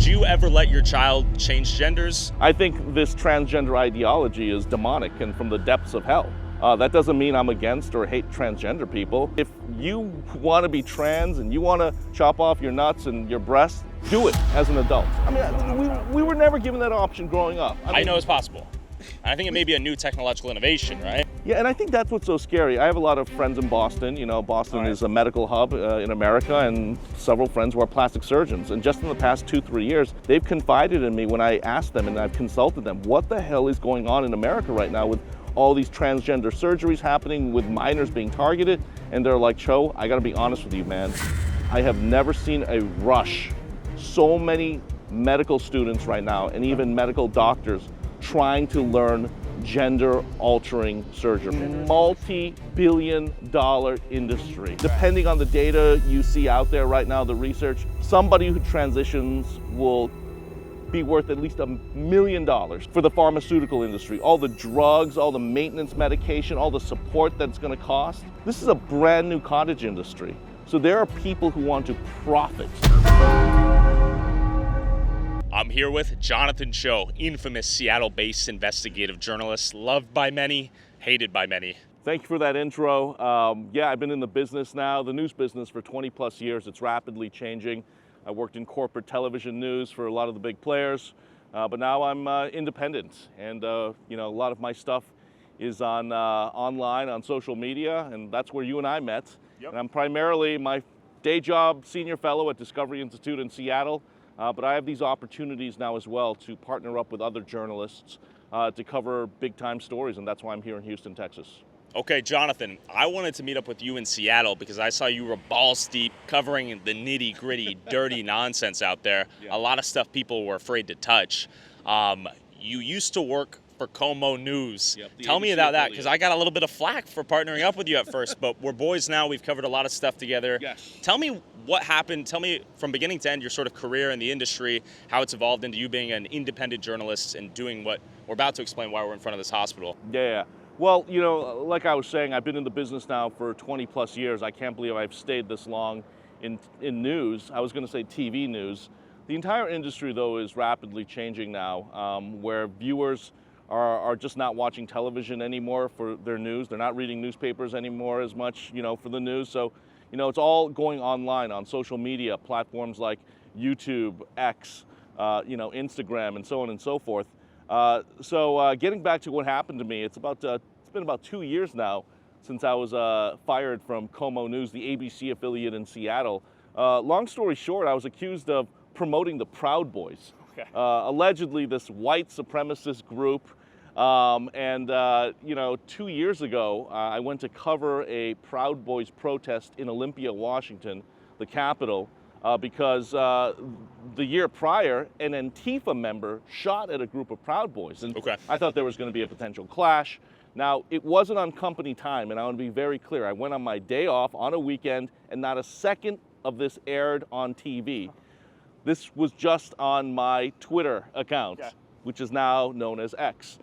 Would you ever let your child change genders? I think this transgender ideology is demonic and from the depths of hell. That doesn't mean I'm against or hate transgender people. If you want to be trans and you want to chop off your nuts and your breasts, do it as an adult. I mean, we were never given that option growing up. I know it's possible. I think it may be a new technological innovation, right? Yeah, and I think that's what's so scary. I have a lot of friends in Boston. You know, Boston is a medical hub in America, and several friends who are plastic surgeons. And just in the past 2-3 years, they've confided in me when I asked them and I've consulted them, what the hell is going on in America right now with all these transgender surgeries happening, with minors being targeted? And they're like, Choe, I gotta be honest with you, man. I have never seen a rush. So many medical students right now, and even medical doctors, trying to learn gender-altering surgery. Multi-billion-dollar industry. Depending on the data you see out there right now, the research, somebody who transitions will be worth at least $1 million for the pharmaceutical industry. All the drugs, all the maintenance medication, all the support that it's going to cost. This is a brand new cottage industry. So there are people who want to profit. I'm here with Jonathan Choe, infamous Seattle-based investigative journalist, loved by many, hated by many. Thank you for that intro. Yeah, I've been in the business now, the news business, for 20 plus years. It's rapidly changing. I worked in corporate television news for a lot of the big players, but now I'm independent. And you know, a lot of my stuff is on online, on social media, and that's where you and I met. Yep. And I'm primarily my day job senior fellow at Discovery Institute in Seattle. But I have these opportunities now as well to partner up with other journalists to cover big time stories, and that's why I'm here in Houston, Texas. Okay, Jonathan, I wanted to meet up with you in Seattle because I saw you were balls deep covering the nitty gritty, dirty nonsense out there. Yeah. A lot of stuff people were afraid to touch. You used to work for Como News. Yep, Tell me about that, because I got a little bit of flack for partnering up with you at first, but we're boys now. We've covered a lot of stuff together. Yes. Tell me what happened. Tell me from beginning to end your sort of career in the industry, how it's evolved into you being an independent journalist and doing what we're about to explain why we're in front of this hospital. Yeah. Well, you know, like I was saying, I've been in the business now for 20 plus years. I can't believe I've stayed this long in news. I was going to say TV news. The entire industry, though, is rapidly changing now, where viewers are just not watching television anymore for their news. They're not reading newspapers anymore as much, you know, for the news. So, you know, it's all going online on social media platforms like YouTube, X, you know, Instagram, and so on and so forth. So getting back to what happened to me, it's been about 2 years now since I was fired from Como News, the ABC affiliate in Seattle. Long story short, I was accused of promoting the Proud Boys. Okay. Allegedly this white supremacist group. You know, 2 years ago, I went to cover a Proud Boys protest in Olympia, Washington, the capital, because the year prior, an ANTIFA member shot at a group of Proud Boys. And okay. I thought there was going to be a potential clash. Now, it wasn't on company time, and I want to be very clear. I went on my day off on a weekend, and not a second of this aired on TV. This was just on my Twitter account, yeah, which is now known as X.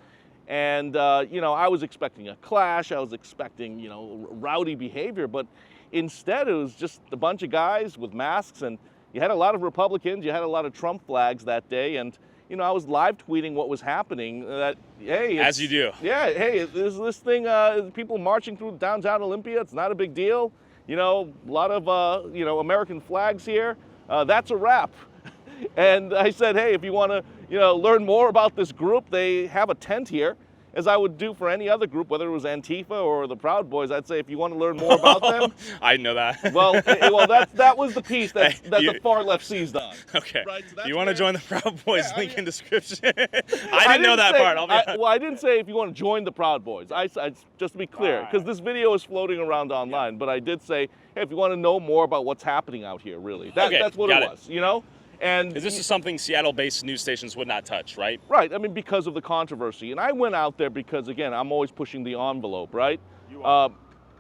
And, you know, I was expecting a clash. I was expecting, you know, rowdy behavior. But instead, it was just a bunch of guys with masks. And you had a lot of Republicans. You had a lot of Trump flags that day. And, you know, I was live tweeting what was happening. That, hey, as you do. Yeah, hey, there's this thing, people marching through downtown Olympia. It's not a big deal. You know, a lot of, you know, American flags here. That's a wrap. And I said, hey, if you want to, you know, learn more about this group, they have a tent here, as I would do for any other group, whether it was Antifa or the Proud Boys. I'd say if you want to learn more about them. I know that. Well, that was the piece that the far left seized on. Okay. Right, so you want to join the Proud Boys? Yeah, link in description. I didn't know that part. Well, I didn't say if you want to join the Proud Boys. I just to be clear, because this video is floating around online. Yeah. But I did say, hey, if you want to know more about what's happening out here, really, that's what it was. You know. And this is something Seattle-based news stations would not touch, right? Right. I mean, because of the controversy. And I went out there because, again, I'm always pushing the envelope, right? You are.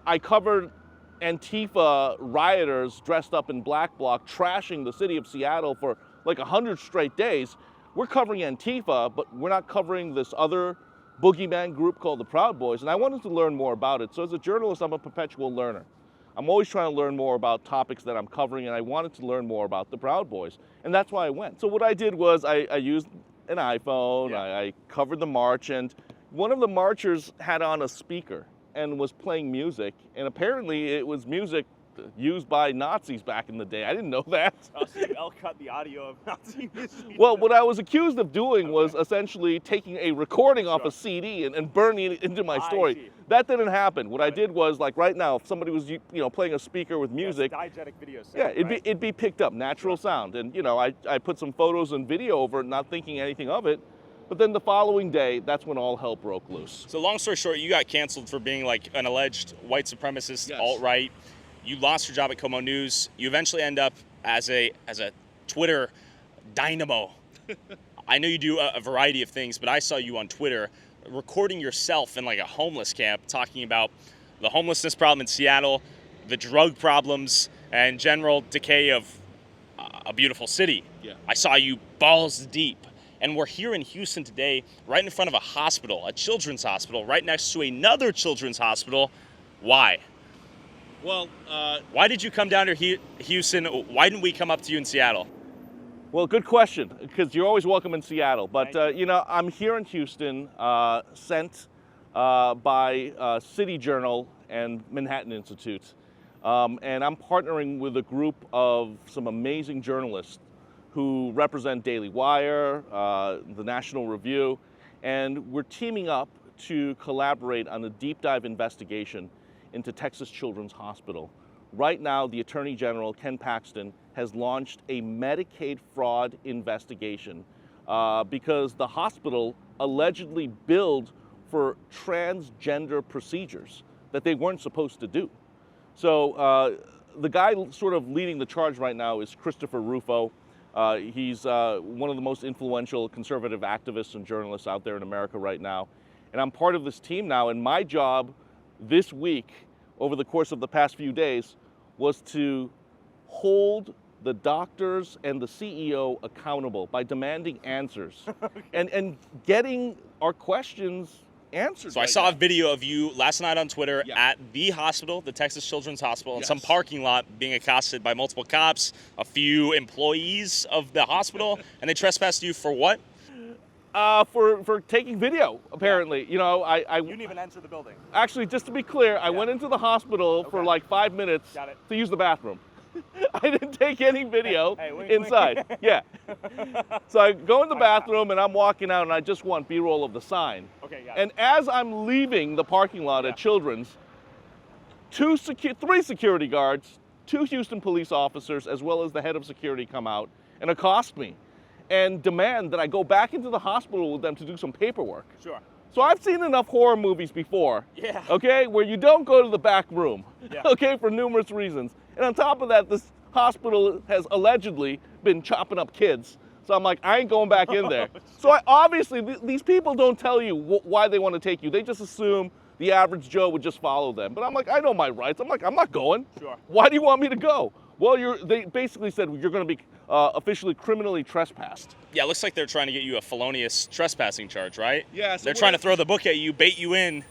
I covered Antifa rioters dressed up in black bloc trashing the city of Seattle for like 100 straight days. We're covering Antifa, but we're not covering this other boogeyman group called the Proud Boys. And I wanted to learn more about it. So as a journalist, I'm a perpetual learner. I'm always trying to learn more about topics that I'm covering, and I wanted to learn more about the Proud Boys, and that's why I went. So what I did was I used an iPhone, Yeah. I covered the march, and one of the marchers had on a speaker and was playing music, and apparently it was music used by Nazis back in the day. I didn't know that. Oh, so you cut the audio of Nazi music. Well, what I was accused of doing was essentially taking a recording off a CD and burning it into my I story. see. That didn't happen. What I did was, like right now, if somebody was playing a speaker with music, diegetic video sound, yeah, it'd be picked up, natural sound. And I put some photos and video over it, not thinking anything of it. But then the following day, that's when all hell broke loose. So long story short, you got canceled for being like an alleged white supremacist, Yes. alt-right. You lost your job at Como News. You eventually end up as a Twitter dynamo. I know you do a variety of things, but I saw you on Twitter recording yourself in like a homeless camp, talking about the homelessness problem in Seattle, the drug problems, and general decay of a beautiful city. Yeah. I saw you balls deep. And we're here in Houston today, right in front of a hospital, a children's hospital, right next to another children's hospital. Why? Well, Why did you come down to Houston? Why didn't we come up to you in Seattle? Well, good question, because you're always welcome in Seattle. But, I'm here in Houston, sent by City Journal and Manhattan Institute. And I'm partnering with a group of some amazing journalists who represent Daily Wire, the National Review, and we're teaming up to collaborate on a deep dive investigation into Texas Children's Hospital. Right now, the Attorney General, Ken Paxton, has launched a Medicaid fraud investigation because the hospital allegedly billed for transgender procedures that they weren't supposed to do. So the guy sort of leading the charge right now is Christopher Rufo. He's one of the most influential conservative activists and journalists out there in America right now. And I'm part of this team now, and my job this week, over the course of the past few days, was to hold the doctors and the CEO accountable by demanding answers and getting our questions answered. So I saw a video of you last night on Twitter at the hospital, the Texas Children's Hospital, in some parking lot being accosted by multiple cops, a few employees of the hospital, and they trespassed you for what? For taking video, apparently. You didn't even enter the building. Actually, just to be clear, I went into the hospital for like 5 minutes to use the bathroom. I didn't take any video inside. Yeah. So I go in the bathroom and I'm walking out and I just want B-roll of the sign. Okay, And as I'm leaving the parking lot at Children's, three security guards, 2 Houston police officers, as well as the head of security come out and accost me and demand that I go back into the hospital with them to do some paperwork. Sure. So I've seen enough horror movies before, okay, where you don't go to the back room, okay, for numerous reasons. And on top of that, this hospital has allegedly been chopping up kids. So I'm like, I ain't going back in there. So obviously, these people don't tell you why they want to take you. They just assume the average Joe would just follow them. But I'm like, I know my rights. I'm like, I'm not going. Sure. Why do you want me to go? Well, they basically said you're going to be officially criminally trespassed. Yeah, it looks like they're trying to get you a felonious trespassing charge, right? Yeah. So they're trying to throw the book at you, bait you in,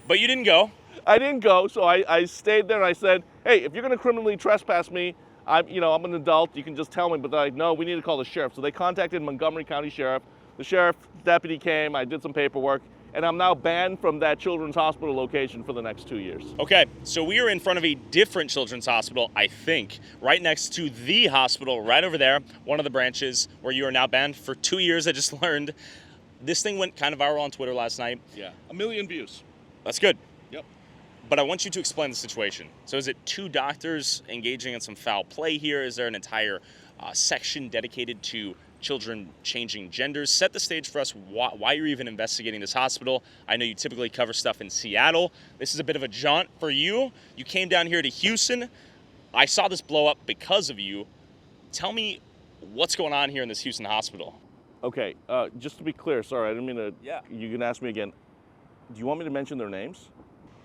but you didn't go. I didn't go, so I stayed there and I said, hey, if you're going to criminally trespass me, I'm an adult, you can just tell me. But they're like, no, we need to call the sheriff. So they contacted Montgomery County Sheriff. The sheriff deputy came, I did some paperwork, and I'm now banned from that children's hospital location for the next 2 years. Okay, so we are in front of a different children's hospital, I think, right next to the hospital, right over there, one of the branches where you are now banned for 2 years, I just learned. This thing went kind of viral on Twitter last night. Yeah, 1 million views. That's good. Yep. But I want you to explain the situation. So is it 2 doctors engaging in some foul play here? Is there an entire section dedicated to children changing genders? Set the stage for us why you're even investigating this hospital. I know you typically cover stuff in Seattle. This is a bit of a jaunt for you. You came down here to Houston. I saw this blow up because of you. Tell me what's going on here in this Houston hospital. Okay, just to be clear, sorry, I didn't mean to. Yeah. You can ask me again. Do you want me to mention their names?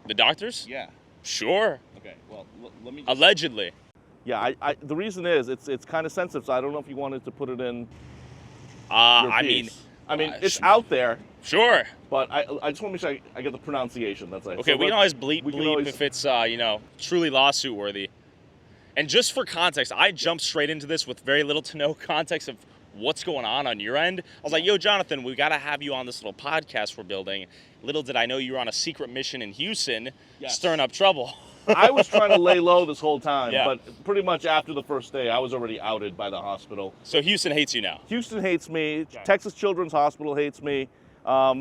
The doctors? Yeah. Sure. Okay, well, let me. Allegedly. Yeah, the reason is it's kind of sensitive, so I don't know if you wanted to put it in. I mean, it's out there. But I just want to make sure I get the pronunciation. That's it. Okay, we can always bleep if it's truly lawsuit worthy. And just for context, I jumped straight into this with very little to no context of what's going on your end. I was like, yo, Jonathan, we got to have you on this little podcast we're building. Little did I know you were on a secret mission in Houston, stirring up trouble. I was trying to lay low this whole time, but pretty much after the first day, I was already outed by the hospital. So Houston hates you now? Houston hates me. Okay. Texas Children's Hospital hates me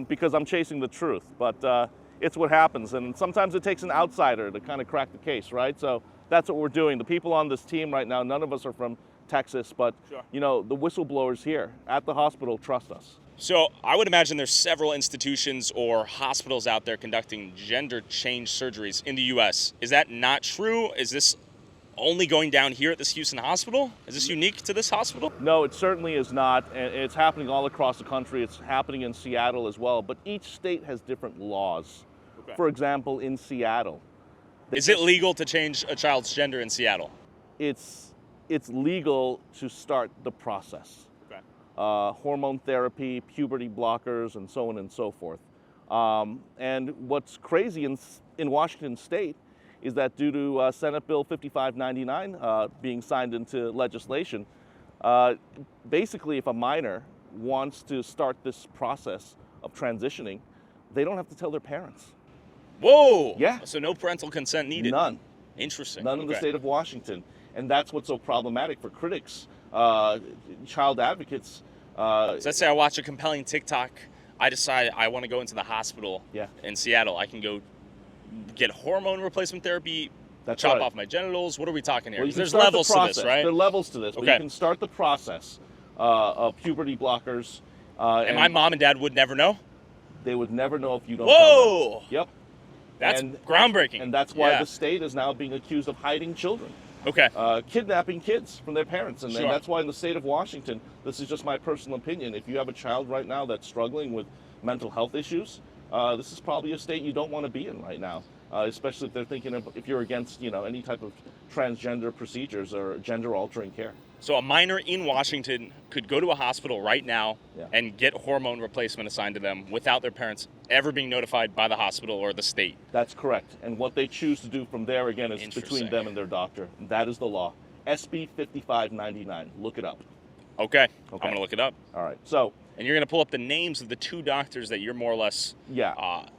because I'm chasing the truth. But it's what happens. And sometimes it takes an outsider to kind of crack the case, right? So that's what we're doing. The people on this team right now, none of us are from Texas, but the whistleblowers here at the hospital trust us. So I would imagine there's several institutions or hospitals out there conducting gender change surgeries in the U.S. Is that not true? Is this only going down here at this Houston hospital? Is this unique to this hospital? No, it certainly is not. And it's happening all across the country. It's happening in Seattle as well. But each state has different laws. Okay. For example, in Seattle. Is it legal to change a child's gender in Seattle? It's legal to start the process. Hormone therapy, puberty blockers, and so on and so forth. And what's crazy in Washington State is that due to Senate Bill 5599 being signed into legislation, basically if a minor wants to start this process of transitioning, they don't have to tell their parents. Whoa! Yeah. So no parental consent needed? None. Interesting. None in the state of Washington. And that's what's so problematic for critics, child advocates. So let's say I watch a compelling TikTok. I decide I want to go into the hospital in Seattle. I can go get hormone replacement therapy, chop off my genitals. What are we talking here? Well, there's levels to this, right? There are levels to this, but you can start the process of puberty blockers. And my mom and dad would never know? They would never know if you don't tell them. Yep. That's groundbreaking. And that's why the state is now being accused of hiding children. Kidnapping kids from their parents. And that's why in the state of Washington, this is just my personal opinion, if you have a child right now that's struggling with mental health issues, this is probably a state you don't want to be in right now, especially if they're thinking of, if you're against any type of transgender procedures or gender altering care. So a minor in Washington could go to a hospital right now and get hormone replacement assigned to them without their parents ever being notified by the hospital or the state. That's correct. And what they choose to do from there, again, is between them and their doctor. That is the law. SB 5599. Look it up. Okay. I'm going to look it up. All right. So. And you're going to pull up the names of the two doctors that you're more or less not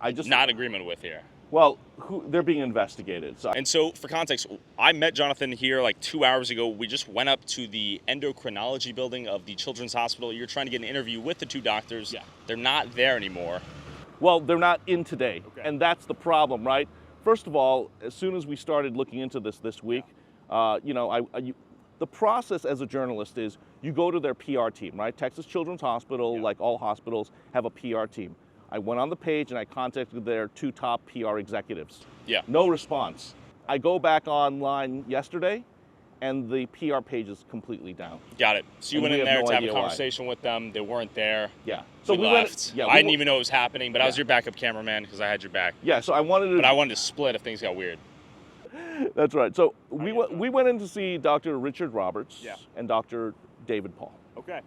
in agreement with here. Well, they're being investigated. And so, for context, I met Jonathan here like 2 hours ago. We just went up to the endocrinology building of the Children's Hospital. You're trying to get an interview with the two doctors. They're not there anymore. Well, they're not in today. And that's the problem, right? First of all, as soon as we started looking into this week, the process as a journalist is you go to their PR team, right? Texas Children's Hospital, like all hospitals, have a PR team. I went on the page and I contacted their two top PR executives. No response. I go back online yesterday and the PR page is completely down. Got it. So you went in there to have a conversation with them. They weren't there. So we left. I didn't even know it was happening, but I was your backup cameraman because I had your back. So I wanted to... But I wanted to split if things got weird. That's right. So we went in to see Dr. Richard Roberts and Dr. David Paul. Okay.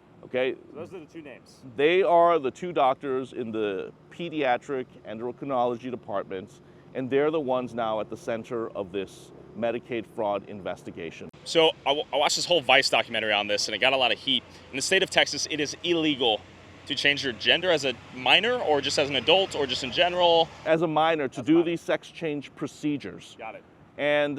So those are the two names. They are the two doctors in the pediatric endocrinology departments, and they're the ones now at the center of this Medicaid fraud investigation. So I watched this whole Vice documentary on this, and it got a lot of heat. In the state of Texas, it is illegal to change your gender as a minor, or just as an adult, or just in general? As a minor, to do these sex change procedures. Got it. And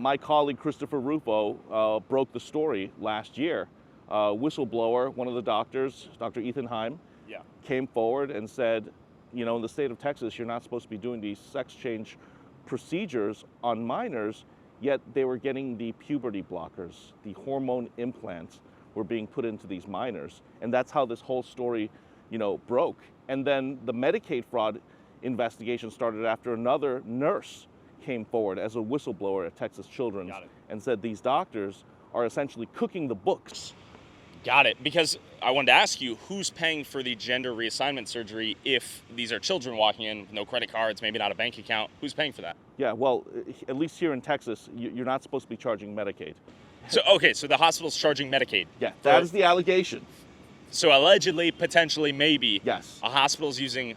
my colleague Christopher Rufo broke the story last year. Whistleblower, one of the doctors, Dr. Ethan Heim, came forward and said, in the state of Texas, you're not supposed to be doing these sex change procedures on minors, yet they were getting the puberty blockers, the hormone implants were being put into these minors. And that's how this whole story, broke. And then the Medicaid fraud investigation started after another nurse came forward as a whistleblower at Texas Children's and said these doctors are essentially cooking the books. Got it. Because I wanted to ask you, who's paying for the gender reassignment surgery if these are children walking in with no credit cards, maybe not a bank account? Who's paying for that? Yeah, well, at least here in Texas, you're not supposed to be charging Medicaid. So the hospital's charging Medicaid? Yeah, that is the allegation. So allegedly, potentially, maybe, Yes. a hospital is using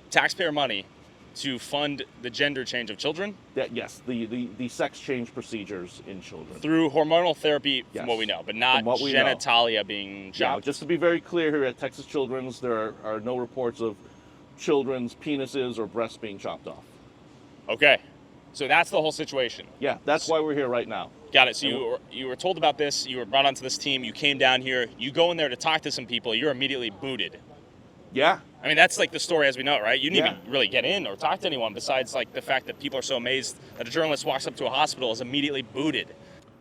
taxpayer money to fund the gender change of children Yes, the sex change procedures in children. through hormonal therapy, from Yes. what we know, but not From what we know. genitalia being Yeah, chopped. just to be very clear here at Texas Children's, there are no reports of children's penises or breasts being chopped off. Okay, so that's the whole situation. Yeah, that's why we're here right now. Got it. So you were told about this. You were brought onto this team. You came down here. You go in there to talk to some people. You're immediately booted. Yeah. I mean, that's like the story as we know it, right? You didn't Yeah. even really get in or talk to anyone besides like the fact that people are so amazed that a journalist walks up to a hospital is immediately booted.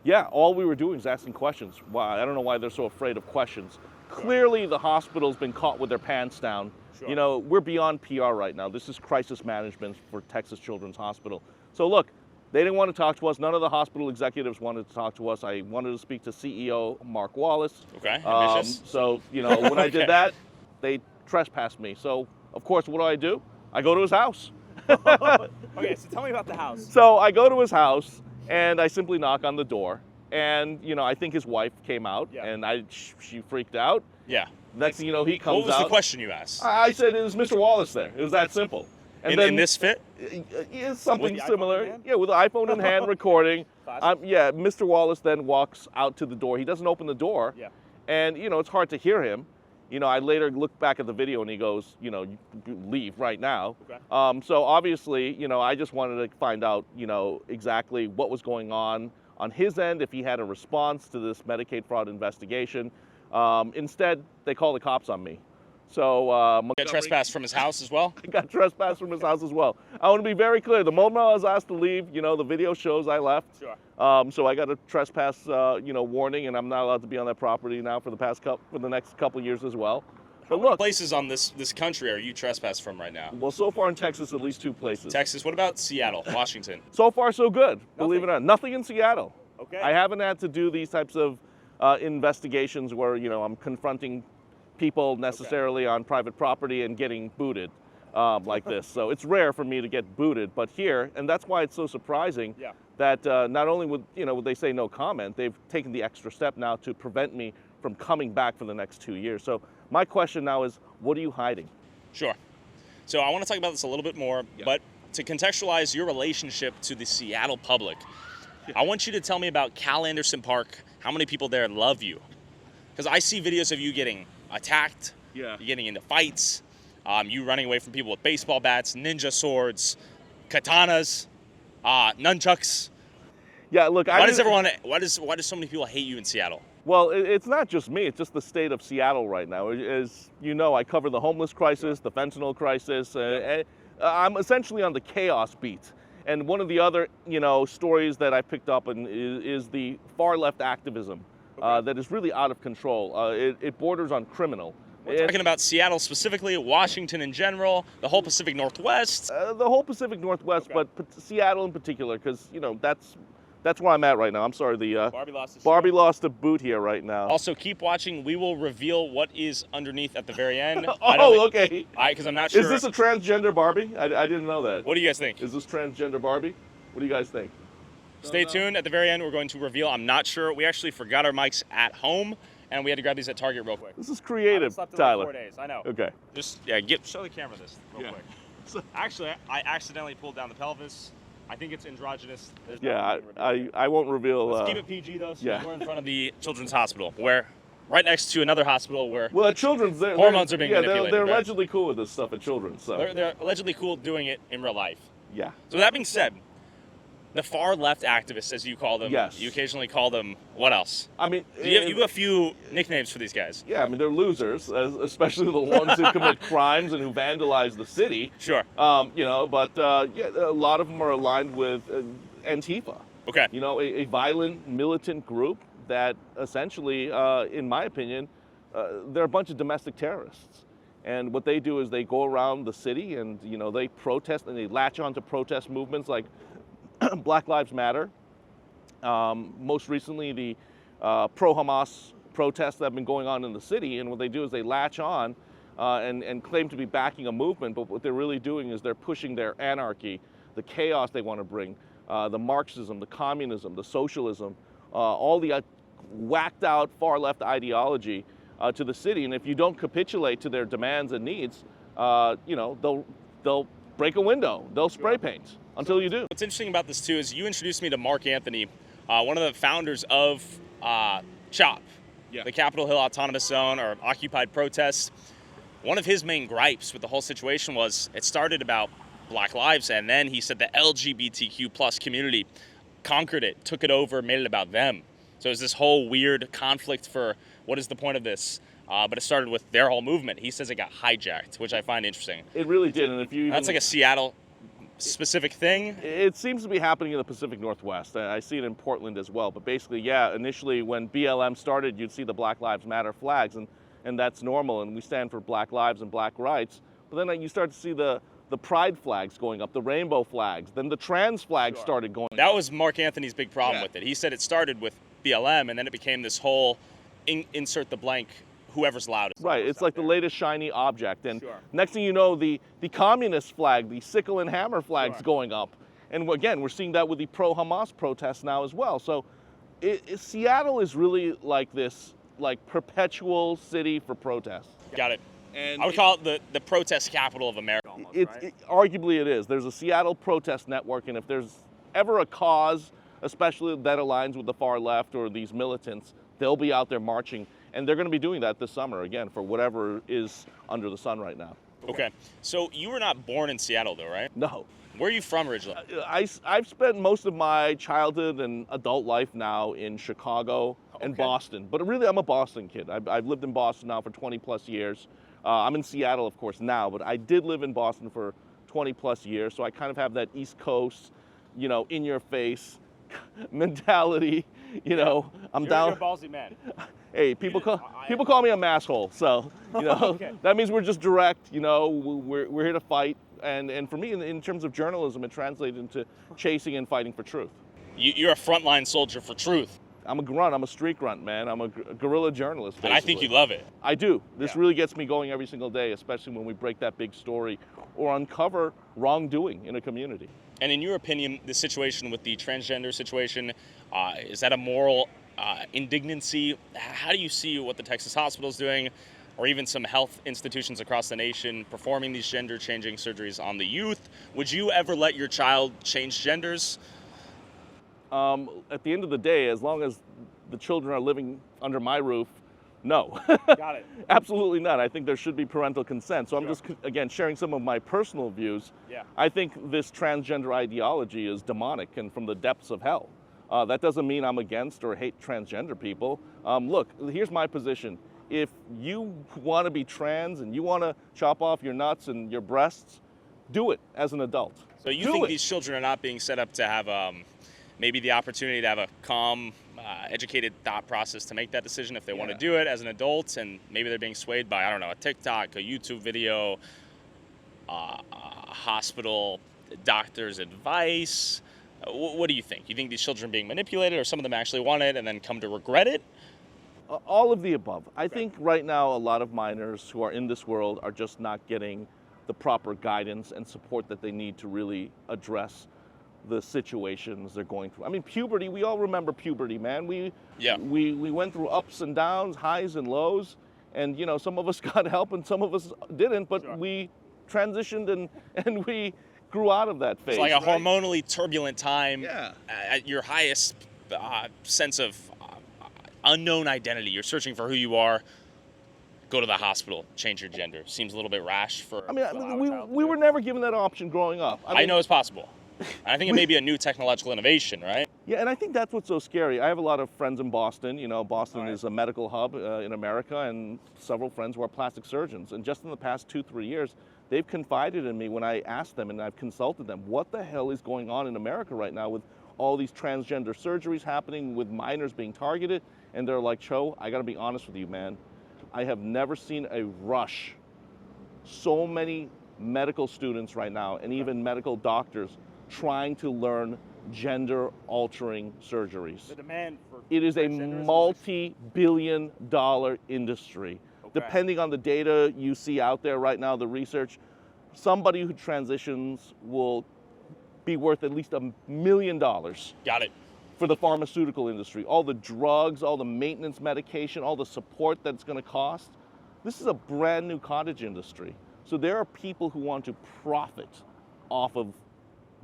Yeah, all we were doing is asking questions. Why? I don't know why they're so afraid of questions. Clearly, the hospital's been caught with their pants down. Sure. You know, we're beyond PR right now. This is crisis management for Texas Children's Hospital. So look, they didn't want to talk to us. None of the hospital executives wanted to talk to us. I wanted to speak to CEO Mark Wallace. Okay, ambitious. So, you know, when I did that, they trespassed me. So, of course, what do? I go to his house. Okay, so tell me about the house. So I go to his house and I simply knock on the door. And, you know, I think his wife came out and she freaked out. Yeah. Next thing you know, he comes out. What was the question you asked? I said, is Mr. Wallace there? It was that simple. And In this fit? Yeah, something With the iPhone similar. in hand? Yeah, with the iPhone in hand recording. Classic. Yeah, Mr. Wallace then walks out to the door. He doesn't open the door. Yeah. And, you know, it's hard to hear him. You know, I later look back at the video and he goes, you know, you leave right now. Okay. So obviously, you know, I just wanted to find out, you know, exactly what was going on his end, if he had a response to this Medicaid fraud investigation. Instead, they call the cops on me. So Got trespassed from his house as well? I got trespassed from his house as well. I want to be very clear. The moment I was asked to leave, you know, the video shows I left. Sure. So I got a trespass, you know, warning, and I'm not allowed to be on that property now for the next couple years as well. But What look, places on this country are you trespassed from right now? well, so far in Texas, at least 2 places. Texas. What about Seattle, Washington? So far, so good. Believe it or not, nothing in Seattle. Okay. I haven't had to do these types of investigations where, you know, I'm confronting people necessarily on private property and getting booted like this. So it's rare for me to get booted, but here, and that's why it's so surprising that not only would they say no comment, they've taken the extra step now to prevent me from coming back for the next 2 years. So my question now is, what are you hiding? Sure. So I want to talk about this a little bit more, but to contextualize your relationship to the Seattle public, I want you to tell me about Cal Anderson Park, how many people there love you. Because I see videos of you getting attacked, you getting into fights, you running away from people with baseball bats, ninja swords, katanas, nunchucks. Yeah, look, Why do so many people hate you in Seattle? Well, it's not just me, it's just the state of Seattle right now. As you know, I cover the homeless crisis, the fentanyl crisis. I'm essentially on the chaos beat. And one of the other, you know, stories that I picked up is the far left activism that is really out of control. It borders on criminal. We're talking about Seattle specifically, Washington in general, the whole Pacific Northwest. The whole Pacific Northwest, but Seattle in particular, because, you know, that's where I'm at right now. I'm sorry, the Barbie lost a boot here right now. Also, keep watching. We will reveal what is underneath at the very end. Okay. Because I'm not sure. Is this a transgender Barbie? I didn't know that. What do you guys think? Is this transgender Barbie? What do you guys think? Stay tuned. At the very end, we're going to reveal. I'm not sure. We actually forgot our mics at home, and we had to grab these at Target real quick. This is creative, slept in Tyler. Like 4 days. I know. Okay. Just show the camera this real quick. Actually, I accidentally pulled down the pelvis. I think it's androgynous. I won't reveal. Let's keep it PG though. So we're in front of the Children's Hospital, where right next to another hospital where Children's hormones are being manipulated. They're right? allegedly cool with this stuff at Children's. So they're allegedly cool doing it in real life. Yeah. So that being said, the far left activists, as you call them, you occasionally call them what else? I mean, you have a few nicknames for these guys. Yeah, I mean they're losers, especially the ones who commit crimes and who vandalize the city. Sure. You know, but a lot of them are aligned with Antifa. Okay. You know, a violent militant group that essentially, in my opinion, they're a bunch of domestic terrorists. And what they do is they go around the city and, you know, they protest and they latch on to protest movements like Black Lives Matter. Most recently, the pro-Hamas protests that have been going on in the city. And what they do is they latch on and claim to be backing a movement. But what they're really doing is they're pushing their anarchy, the chaos they want to bring, the Marxism, the communism, the socialism, all the whacked out far left ideology to the city. And if you don't capitulate to their demands and needs, they'll break a window, they'll spray paint until you do. What's interesting about this too is you introduced me to Mark Anthony, one of the founders of CHOP, the Capitol Hill Autonomous Zone, or Occupied Protests. One of his main gripes with the whole situation was it started about Black lives, and then he said the LGBTQ plus community conquered it, took it over, made it about them. So it was this whole weird conflict for what is the point of this? But it started with their whole movement. He says it got hijacked, which I find interesting. It really did, and if you that's like a Seattle specific thing. It seems to be happening in the Pacific Northwest. I see it in Portland as well. But basically, yeah, initially when BLM started, you'd see the Black Lives Matter flags, and that's normal, and we stand for Black lives and Black rights. But then you start to see the pride flags going up, the rainbow flags, then the trans flags started going up. That was Mark Anthony's big problem with it. He said it started with BLM, and then it became this whole insert the blank, whoever's loudest. Right, it's like the latest shiny object. And next thing you know, the communist flag, the sickle and hammer flag's going up. And again, we're seeing that with the pro-Hamas protests now as well. So Seattle is really like this perpetual city for protests. Got it. And I would call it the protest capital of America. Almost, arguably it is. There's a Seattle protest network, and if there's ever a cause, especially that aligns with the far left or these militants, they'll be out there marching. And they're going to be doing that this summer, again, for whatever is under the sun right now. Okay. So you were not born in Seattle, though, right? No. Where are you from originally? I've spent most of my childhood and adult life now in Chicago and Boston. But really, I'm a Boston kid. I've lived in Boston now for 20 plus years. I'm in Seattle, of course, now, but I did live in Boston for 20 plus years. So I kind of have that East Coast, in your face mentality. I'm down. You're a ballsy man. Hey, people call me a masshole, so that means we're just direct. We're here to fight, and for me, in terms of journalism, it translates into chasing and fighting for truth. You're a frontline soldier for truth. I'm a grunt. I'm a street grunt, man. I'm a guerrilla journalist, basically. And I think you love it. I do. This really gets me going every single day, especially when we break that big story or uncover wrongdoing in a community. And in your opinion, the situation with the transgender situation, is that a moral indignancy? How do you see what the Texas hospital is doing, or even some health institutions across the nation performing these gender-changing surgeries on the youth? Would you ever let your child change genders? At the end of the day, as long as the children are living under my roof, no. Got it. Absolutely not. I think there should be parental consent. So I'm just, again, sharing some of my personal views. Yeah. I think this transgender ideology is demonic and from the depths of hell. That doesn't mean I'm against or hate transgender people. Look, here's my position. If you want to be trans and you want to chop off your nuts and your breasts, do it as an adult. So you think these children are not being set up to have maybe the opportunity to have a calm, educated thought process to make that decision if they want to do it as an adult, and maybe they're being swayed by, I don't know, a TikTok, a YouTube video, a hospital doctor's advice? What do you think? You think these children are being manipulated, or some of them actually want it and then come to regret it? All of the above. I think right now a lot of minors who are in this world are just not getting the proper guidance and support that they need to really address the situations they're going through. I mean, puberty, we all remember puberty, man. We went through ups and downs, highs and lows, and some of us got help and some of us didn't, but we transitioned and we grew out of that phase. It's like a hormonally turbulent time. Yeah. At your highest sense of unknown identity. You're searching for who you are. Go to the hospital, change your gender. Seems a little bit rash for. I mean, we were never given that option growing up. I know it's possible. I think it may be a new technological innovation, right? Yeah, and I think that's what's so scary. I have a lot of friends in Boston. Boston is a medical hub in America, and several friends who are plastic surgeons. And just in the past 2-3 years, they've confided in me when I asked them and I've consulted them, what the hell is going on in America right now with all these transgender surgeries happening, with minors being targeted? And they're like, Choe, I gotta be honest with you, man. I have never seen a rush. So many medical students right now, and even medical doctors, trying to learn gender-altering surgeries. The demand for it is a multi-billion-dollar industry. Okay. Depending on the data you see out there right now, the research, somebody who transitions will be worth at least $1 million. Got it. for the pharmaceutical industry, all the drugs, all the maintenance medication, all the support that's going to cost. This is a brand new cottage industry. So there are people who want to profit off of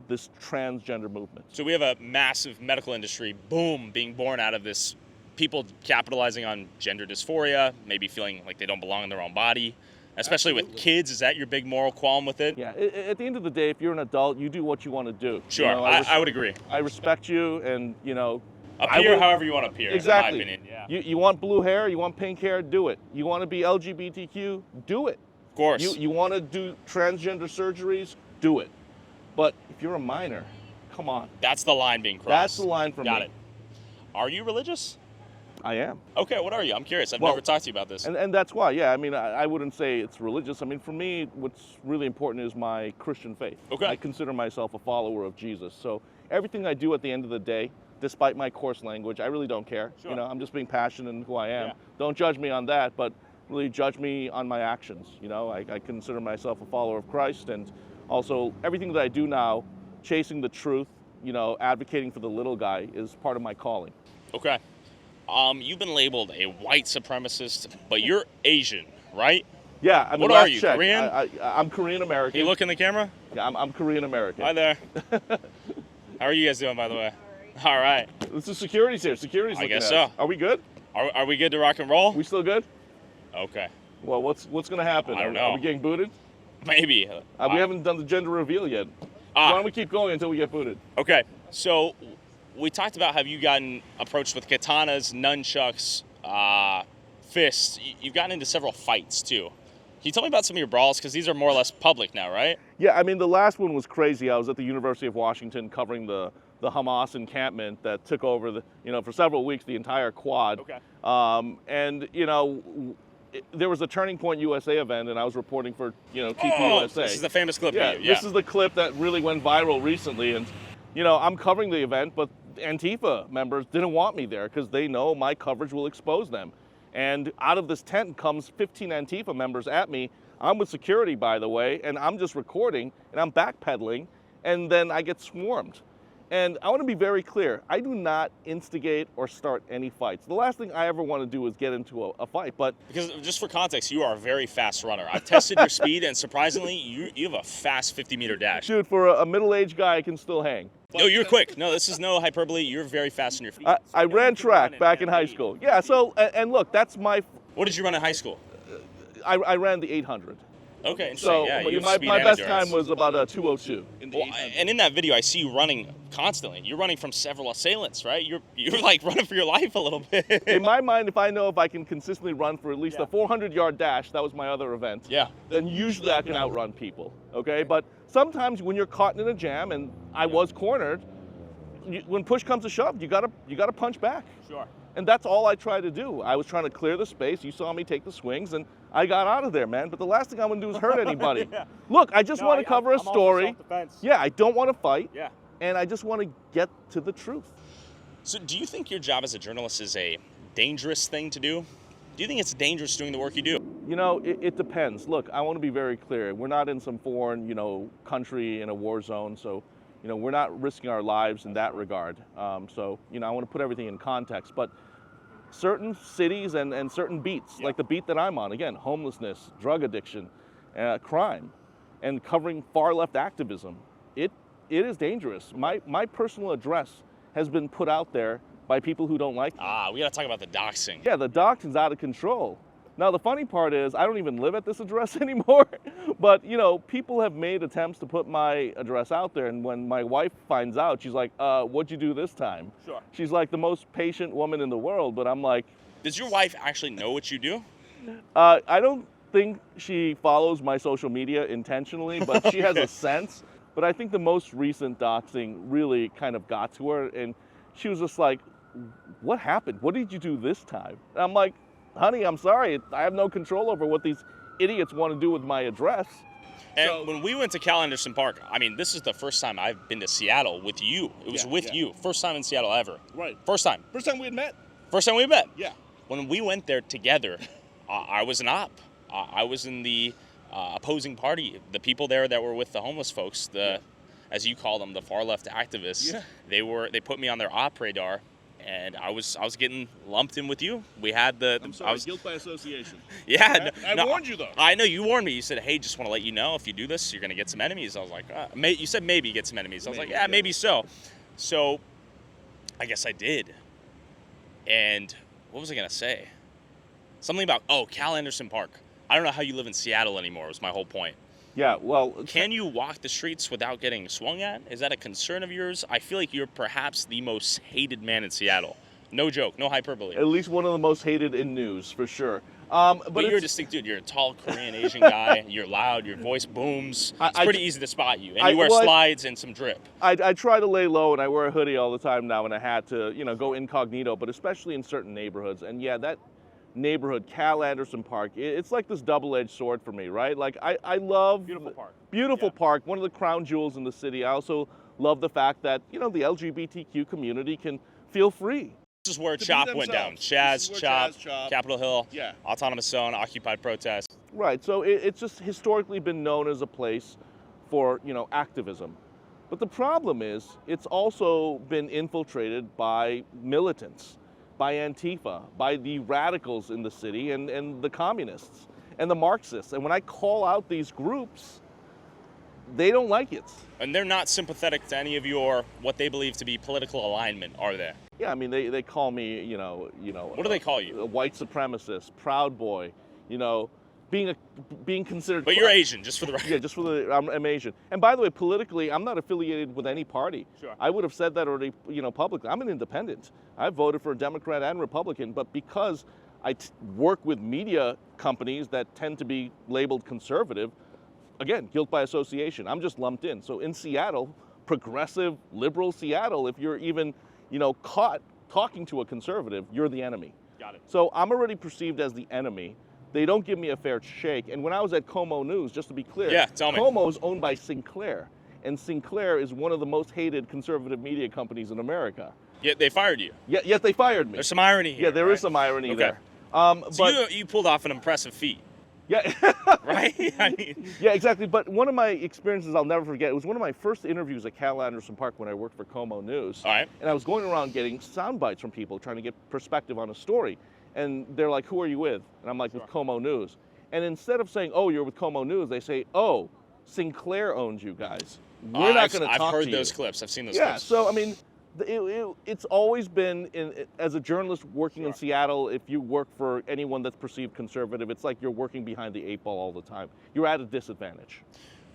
this transgender movement. So we have a massive medical industry boom being born out of this, people capitalizing on gender dysphoria, maybe feeling like they don't belong in their own body, especially with kids. Is that your big moral qualm with it? Yeah, at the end of the day, if you're an adult, you do what you want to do. Sure, You know, I would agree. I respect you, and Appear however you want to appear, exactly. in my opinion. Yeah. You want blue hair, you want pink hair, do it. You want to be LGBTQ, do it. Of course. You want to do transgender surgeries, do it. But if you're a minor, come on. That's the line being crossed. That's the line for me. Got it. Are you religious? I am. Okay, what are you? I'm curious. I've never talked to you about this. And that's why, yeah. I mean, I wouldn't say it's religious. I mean, for me, what's really important is my Christian faith. Okay. I consider myself a follower of Jesus. So everything I do at the end of the day, despite my coarse language, I really don't care. Sure. I'm just being passionate in who I am. Yeah. Don't judge me on that, but really judge me on my actions. I consider myself a follower of Christ, and also everything that I do now, chasing the truth, advocating for the little guy is part of my calling. Okay. You've been labeled a white supremacist, but you're Asian, right? Yeah, I mean, what are you, check, Korean? I'm Korean American. Can you look in the camera? Yeah, I'm Korean American. Hi there. How are you guys doing, by the way? All right. This is security's here. Security's I looking guess at so. us. Are we good? Are we good to rock and roll? We still good? Okay. Well, what's going to happen? I don't know. Are we getting booted? Maybe. We haven't done the gender reveal yet. Ah. Why don't we keep going until we get booted? Okay. So we talked about, have you gotten approached with katanas, nunchucks, fists? You've gotten into several fights too. Can you tell me about some of your brawls? Because these are more or less public now, right? Yeah, I mean, the last one was crazy. I was at the University of Washington covering the Hamas encampment that took over for several weeks, the entire quad. Okay. There was a Turning Point USA event, and I was reporting for TPUSA. This is the famous clip. Yeah, of you. This is the clip that really went viral recently, and I'm covering the event, but Antifa members didn't want me there because they know my coverage will expose them. And out of this tent comes 15 Antifa members at me. I'm with security, by the way, and I'm just recording, and I'm backpedaling, and then I get swarmed. And I want to be very clear. I do not instigate or start any fights. The last thing I ever want to do is get into a fight. But because just for context, you are a very fast runner. I've tested your speed, and surprisingly, you have a fast 50-meter dash. Dude, for a middle-aged guy, I can still hang. No, you're quick. No, this is no hyperbole. You're very fast on your feet. I ran track back in high school. Yeah, so, and look, that's my... What did you run in high school? I ran the 800. Okay, interesting. So yeah, you have my speed best endurance. time was about a 2:02. And in that video, I see you running constantly. You're running from several assailants, right? You're like running for your life a little bit. In my mind, if I know if I can consistently run for at least a 400-yard dash, that was my other event. Yeah. Then usually I can outrun people. Okay, but sometimes when you're caught in a jam, and I was cornered, when push comes to shove, you gotta punch back. Sure. And that's all I tried to do. I was trying to clear the space. You saw me take the swings, and I got out of there, man. But the last thing I want to do is hurt anybody. Yeah. Look, I just want to cover a story. Yeah, I don't want to fight. Yeah. And I just want to get to the truth. So do you think your job as a journalist is a dangerous thing to do? Do you think it's dangerous doing the work you do? It depends. Look, I want to be very clear. We're not in some foreign, country in a war zone. So, we're not risking our lives in that regard. I want to put everything in context. But certain cities and certain beats, like the beat that I'm on, again, homelessness, drug addiction, crime, and covering far left activism, it is dangerous. My personal address has been put out there by people who don't like me. We got to talk about the doxing. Yeah, the doxing's out of control. Now, the funny part is I don't even live at this address anymore, but, people have made attempts to put my address out there, and when my wife finds out, she's like, what'd you do this time? Sure. She's like the most patient woman in the world, but I'm like... Does your wife actually know what you do? I don't think she follows my social media intentionally, but she has a sense. But I think the most recent doxing really kind of got to her, and she was just like, what happened? What did you do this time? And I'm like, honey, I'm sorry. I have no control over what these idiots want to do with my address. And when we went to Cal Anderson Park, I mean, this is the first time I've been to Seattle with you. It was you. First time in Seattle ever. Right. First time. First time we had met. First time we met. Yeah. When we went there together, I was an op. I was in the opposing party. The people there that were with the homeless folks. as you call them, the far left activists. Yeah. They put me on their op radar, and I was getting lumped in with you. We had the I'm sorry, guilt by association. yeah. I warned you though. I know you warned me. You said, "Hey, just want to let you know if you do this, you're gonna get some enemies." I was like, you said maybe get some enemies. I was like, yeah, maybe so. So, I guess I did. And what was I gonna say? Something about Cal Anderson Park. I don't know how you live in Seattle anymore. Was my whole point. Yeah, well, Can you walk the streets without getting swung at? Is that a concern of yours? I feel like you're perhaps the most hated man in Seattle. No joke, no hyperbole. at least one of the most hated in news, for sure. But you're a distinct dude. You're a tall Korean Asian guy. You're loud. Your voice booms. It's pretty easy to spot you. And you wear slides and some drip. I try to lay low, and I wear a hoodie all the time now, and I had to, go incognito, but especially in certain neighborhoods. And yeah, that neighborhood, Cal Anderson Park, it's like this double-edged sword for me, right? Like, I love... Beautiful park. Beautiful park, one of the crown jewels in the city. I also love the fact that, the LGBTQ community can feel free. This is where CHOP went down. Chaz, CHOP, Capitol Hill, Yeah. Autonomous Zone, Occupy Protest. Right, so it's just historically been known as a place for, activism. But the problem is, it's also been infiltrated by militants, by Antifa, by the radicals in the city, and the communists, and the Marxists. And when I call out these groups, they don't like it. And they're not sympathetic to any of your, what they believe to be political alignment, are they? Yeah, I mean, they call me, What do they call you? A white supremacist, proud boy, being considered. But you're Asian, just for the record. Yeah, just for I'm Asian. And by the way, politically, I'm not affiliated with any party. Sure. I would have said that already, publicly. I'm an independent. I voted for a Democrat and Republican, but because I work with media companies that tend to be labeled conservative, again, guilt by association. I'm just lumped in. So in Seattle, progressive, liberal Seattle, if you're even, caught talking to a conservative, you're the enemy. Got it. So I'm already perceived as the enemy. They don't give me a fair shake. And when I was at Como News, just to be clear, Yeah, tell me. Como is owned by Sinclair. And Sinclair is one of the most hated conservative media companies in America. Yet they fired you. Yet they fired me. There's some irony here. Yeah, there right? is some irony Okay. there. So But you pulled off an impressive feat, yeah. right? I mean, Yeah, exactly. But one of my experiences I'll never forget, it was one of my first interviews at Cal Anderson Park when I worked for Como News. all right. And I was going around getting sound bites from people trying to get perspective on a story. And they're like, who are you with? And I'm like, with Como News. And instead of saying, oh, you're with Como News, they say, oh, Sinclair owns you guys. We're not going to talk to you. I've heard those clips. I've seen those Yeah, clips. so, I mean, it's always been, as a journalist working in Seattle, if you work for anyone that's perceived conservative, it's like you're working behind the 8 ball all the time. You're at a disadvantage.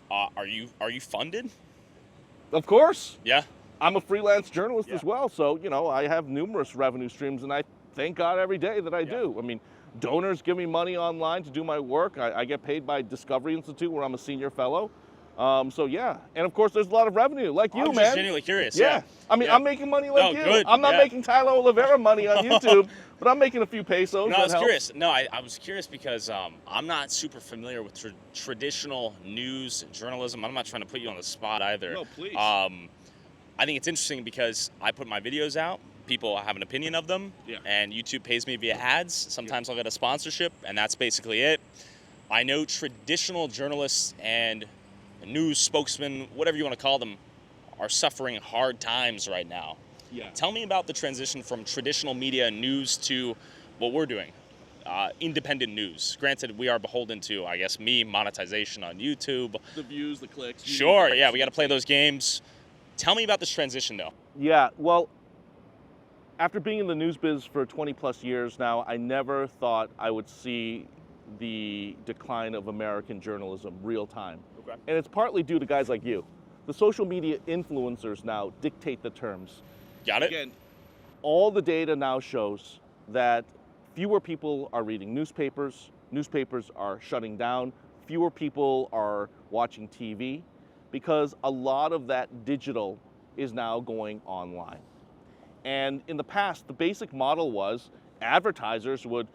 Are you funded? Of course. Yeah. I'm a freelance journalist as well, so, I have numerous revenue streams, and I thank God every day that I do. I mean, donors give me money online to do my work. I get paid by Discovery Institute, where I'm a senior fellow. So yeah, and of course there's a lot of revenue, like you, I'm man. just genuinely curious. Yeah, I mean, Yeah. I'm making money like you. Good. I'm not Yeah. making Tyler Oliveira money on YouTube, but I'm making a few pesos. No, I that was helps. curious. No, I was curious because I'm not super familiar with traditional news journalism. I'm not trying to put you on the spot either. No, please. I think it's interesting because I put my videos out. People have an opinion of them, and YouTube pays me via ads. Sometimes I'll get a sponsorship, and that's basically it. I know traditional journalists and news spokesmen, whatever you want to call them, are suffering hard times right now. Yeah. Tell me about the transition from traditional media news to what we're doing, independent news. Granted, we are beholden to, I guess, monetization on YouTube. The views, the clicks. Sure, yeah, we got to play those games. Tell me about this transition, though. Yeah, well, after being in the news biz for 20 plus years now, I never thought I would see the decline of American journalism real time. Okay. And it's partly due to guys like you. The social media influencers now dictate the terms. Got it? Again, all the data now shows that fewer people are reading newspapers are shutting down, fewer people are watching TV, because a lot of that digital is now going online. And in the past, the basic model was advertisers would,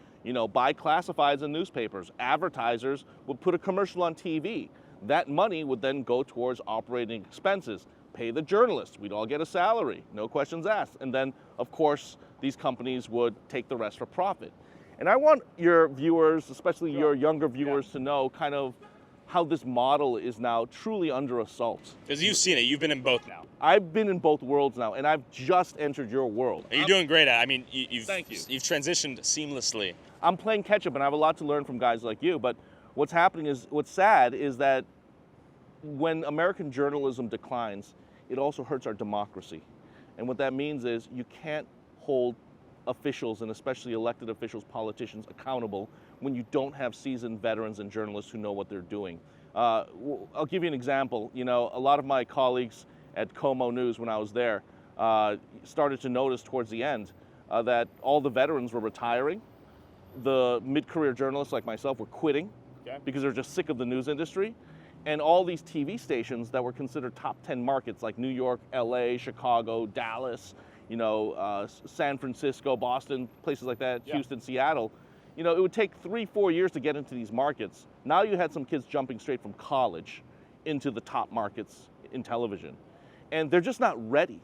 buy classifieds in newspapers. Advertisers would put a commercial on TV. That money would then go towards operating expenses, pay the journalists. We'd all get a salary, no questions asked. And then, of course, these companies would take the rest for profit. And I want your viewers, especially your younger viewers, to know kind of how this model is now truly under assault. Because you've seen it. You've been in both now. I've been in both worlds now, and I've just entered your world. You're doing great at it. I mean, Thank you. You've transitioned seamlessly. I'm playing catch up, and I have a lot to learn from guys like you. But what's sad is that when American journalism declines, it also hurts our democracy. And what that means is you can't hold officials, and especially elected officials, politicians, accountable when you don't have seasoned veterans and journalists who know what they're doing. I'll give you an example. You know, a lot of my colleagues at Choe News, when I was there, started to notice towards the end that all the veterans were retiring. The mid-career journalists like myself were quitting because they're just sick of the news industry. And all these TV stations that were considered top 10 markets like New York, LA, Chicago, Dallas, you know, San Francisco, Boston, places like that, Houston, Seattle, you know, it would take 3-4 years to get into these markets. Now you had some kids jumping straight from college into the top markets in television. And they're just not ready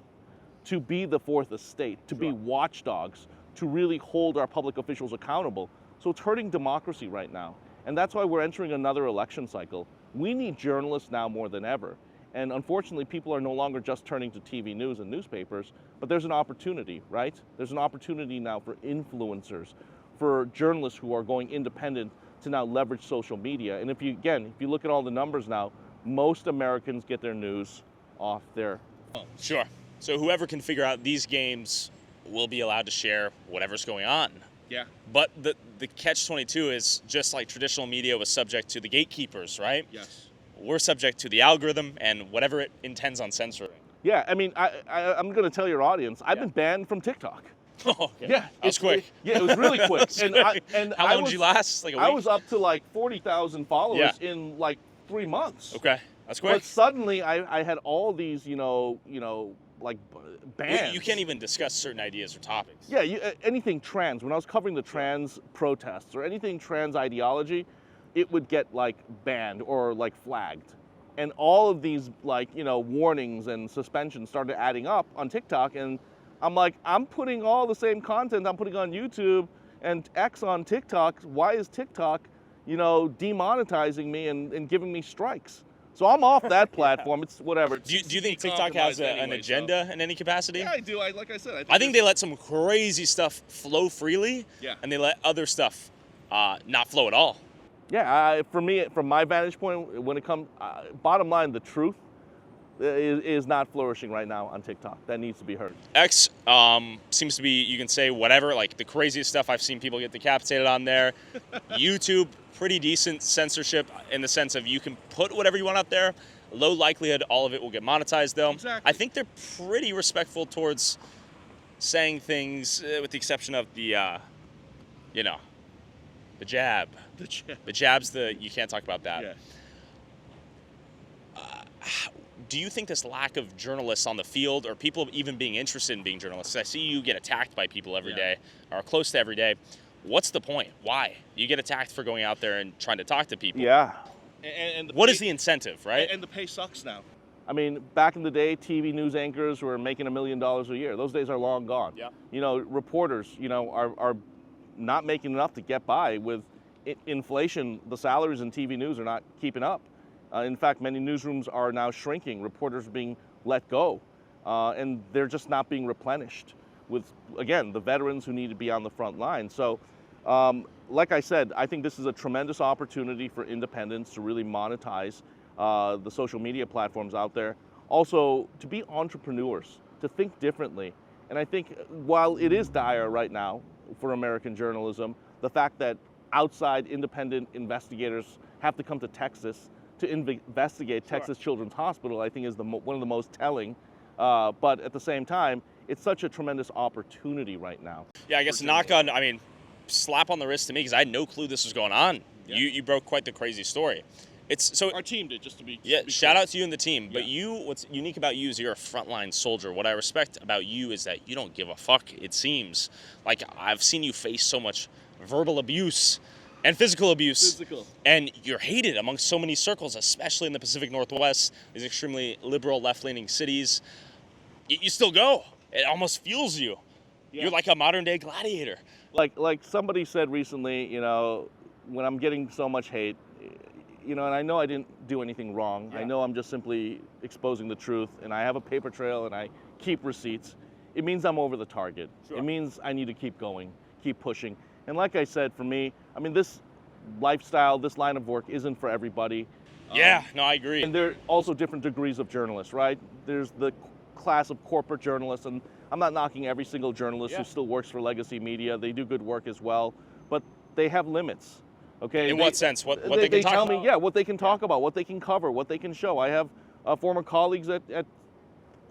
to be the fourth estate, to be watchdogs, to really hold our public officials accountable. So it's hurting democracy right now. And that's why we're entering another election cycle. We need journalists now more than ever. And unfortunately, people are no longer just turning to TV news and newspapers, but there's an opportunity, right? There's an opportunity now for influencers, for journalists who are going independent to now leverage social media. And if you look at all the numbers now, most Americans get their news off their phone. Sure. So whoever can figure out these games will be allowed to share whatever's going on. Yeah. But the catch-22 is just like traditional media was subject to the gatekeepers, right? Yes. We're subject to the algorithm and whatever it intends on censoring. Yeah, I mean, I'm going to tell your audience, I've been banned from TikTok. Oh, okay. Yeah. That was quick. It was really quick. and How long did you last? Like a week? I was up to like 40,000 followers in like 3 months. Okay, that's quick. But suddenly I had all these, like bans. You can't even discuss certain ideas or topics. Yeah, anything trans. When I was covering the trans protests or anything trans ideology, it would get like banned or like flagged. And all of these warnings and suspensions started adding up on TikTok. And I'm like, I'm putting all the same content I'm putting on YouTube and X on TikTok. Why is TikTok, demonetizing me and giving me strikes? So I'm off that platform. It's whatever. Do you think TikTok has an agenda in any capacity? Yeah, I do. Like I said, I think they let some crazy stuff flow freely, and they let other stuff not flow at all. Yeah, for me, from my vantage point, when it comes, bottom line, the truth is not flourishing right now on TikTok. That needs to be heard. X seems to be, you can say whatever, like the craziest stuff I've seen people get decapitated on there. YouTube, pretty decent censorship in the sense of you can put whatever you want out there. Low likelihood all of it will get monetized though. Exactly. I think they're pretty respectful towards saying things with the exception of the jab. The jab's you can't talk about that. Yeah. Do you think this lack of journalists on the field or people even being interested in being journalists? I see you get attacked by people every day or close to every day. What's the point? Why? You get attacked for going out there and trying to talk to people. Yeah. And what is the incentive, right? And the pay sucks now. I mean, back in the day, TV news anchors were making $1 million a year. Those days are long gone. Yeah. Reporters, are not making enough to get by with inflation. The salaries in TV news are not keeping up. In fact, many newsrooms are now shrinking. Reporters are being let go, and they're just not being replenished with, again, the veterans who need to be on the front line. So, like I said, I think this is a tremendous opportunity for independents to really monetize the social media platforms out there. Also, to be entrepreneurs, to think differently. And I think while it is dire right now for American journalism, the fact that outside independent investigators have to come to Texas to investigate Texas Children's Hospital, I think is one of the most telling. But at the same time, it's such a tremendous opportunity right now. Yeah, I guess slap on the wrist to me because I had no clue this was going on. Yeah. You broke quite the crazy story. Our team did, just to be shout out to you and the team. But what's unique about you is you're a frontline soldier. What I respect about you is that you don't give a fuck, it seems. Like, I've seen you face so much verbal abuse and physical abuse. And you're hated amongst so many circles, especially in the Pacific Northwest, these extremely liberal, left-leaning cities. You still go. It almost fuels you. Yeah. You're like a modern-day gladiator. Like somebody said recently, when I'm getting so much hate, and I know I didn't do anything wrong. Yeah. I know I'm just simply exposing the truth, and I have a paper trail, and I keep receipts. It means I'm over the target. Sure. It means I need to keep going, keep pushing. And like I said, for me, I mean, this lifestyle, this line of work isn't for everybody. Yeah, no, I agree. And there are also different degrees of journalists, right? There's the class of corporate journalists, and I'm not knocking every single journalist who still works for legacy media. They do good work as well, but they have limits. Okay. In what sense? What they can talk tell about? me, what they can talk about, what they can cover, what they can show. I have former colleagues at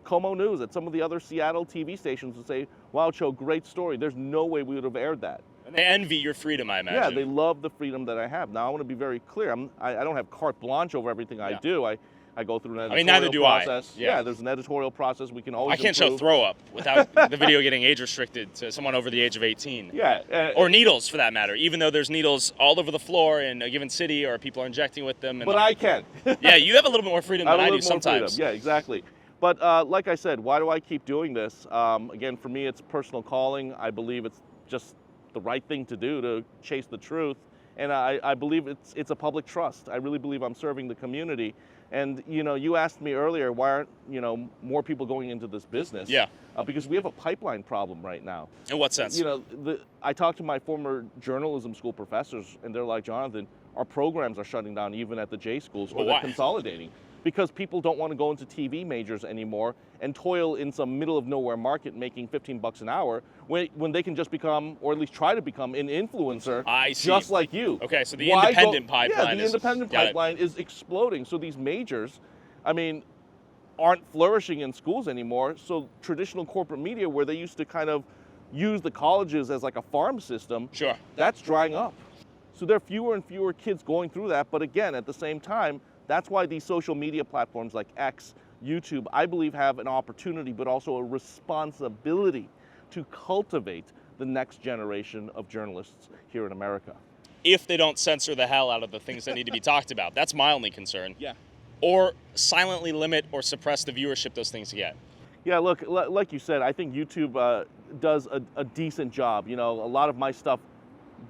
Como News, at some of the other Seattle TV stations, who say, "Wow, Choe, great story. There's no way we would have aired that." And they envy your freedom, I imagine. Yeah, they love the freedom that I have. Now, I want to be very clear. I don't have carte blanche over everything I do. I go through an editorial neither do process. I. Yeah. There's an editorial process. We can always I can't improve. show throw up without the video getting age restricted to someone over the age of 18. Yeah. Or needles, for that matter, even though there's needles all over the floor in a given city or people are injecting with them. But I can. Yeah, you have a little bit more freedom than I do sometimes. Freedom. Yeah, exactly. But like I said, why do I keep doing this? Again, for me, it's personal calling. I believe it's just the right thing to do, to chase the truth. And I believe it's a public trust. I really believe I'm serving the community. And, you asked me earlier, why aren't, more people going into this business? Yeah. Because we have a pipeline problem right now. In what sense? I talked to my former journalism school professors, and they're like, Jonathan, our programs are shutting down even at the J schools, or they're consolidating. Because people don't want to go into TV majors anymore and toil in some middle of nowhere market making $15 an hour when they can just become, or at least try to become, an influencer. I see. Just like you. Okay, so the independent pipeline Yeah, the independent pipeline is exploding. So these majors, aren't flourishing in schools anymore. So traditional corporate media, where they used to kind of use the colleges as like a farm system, Sure. That's drying up. So there are fewer and fewer kids going through that. But again, at the same time, that's why these social media platforms like X, YouTube, I believe have an opportunity, but also a responsibility to cultivate the next generation of journalists here in America. If they don't censor the hell out of the things that need to be talked about. That's my only concern. Yeah. Or silently limit or suppress the viewership those things get. Yeah, look, like you said, I think YouTube does a decent job. A lot of my stuff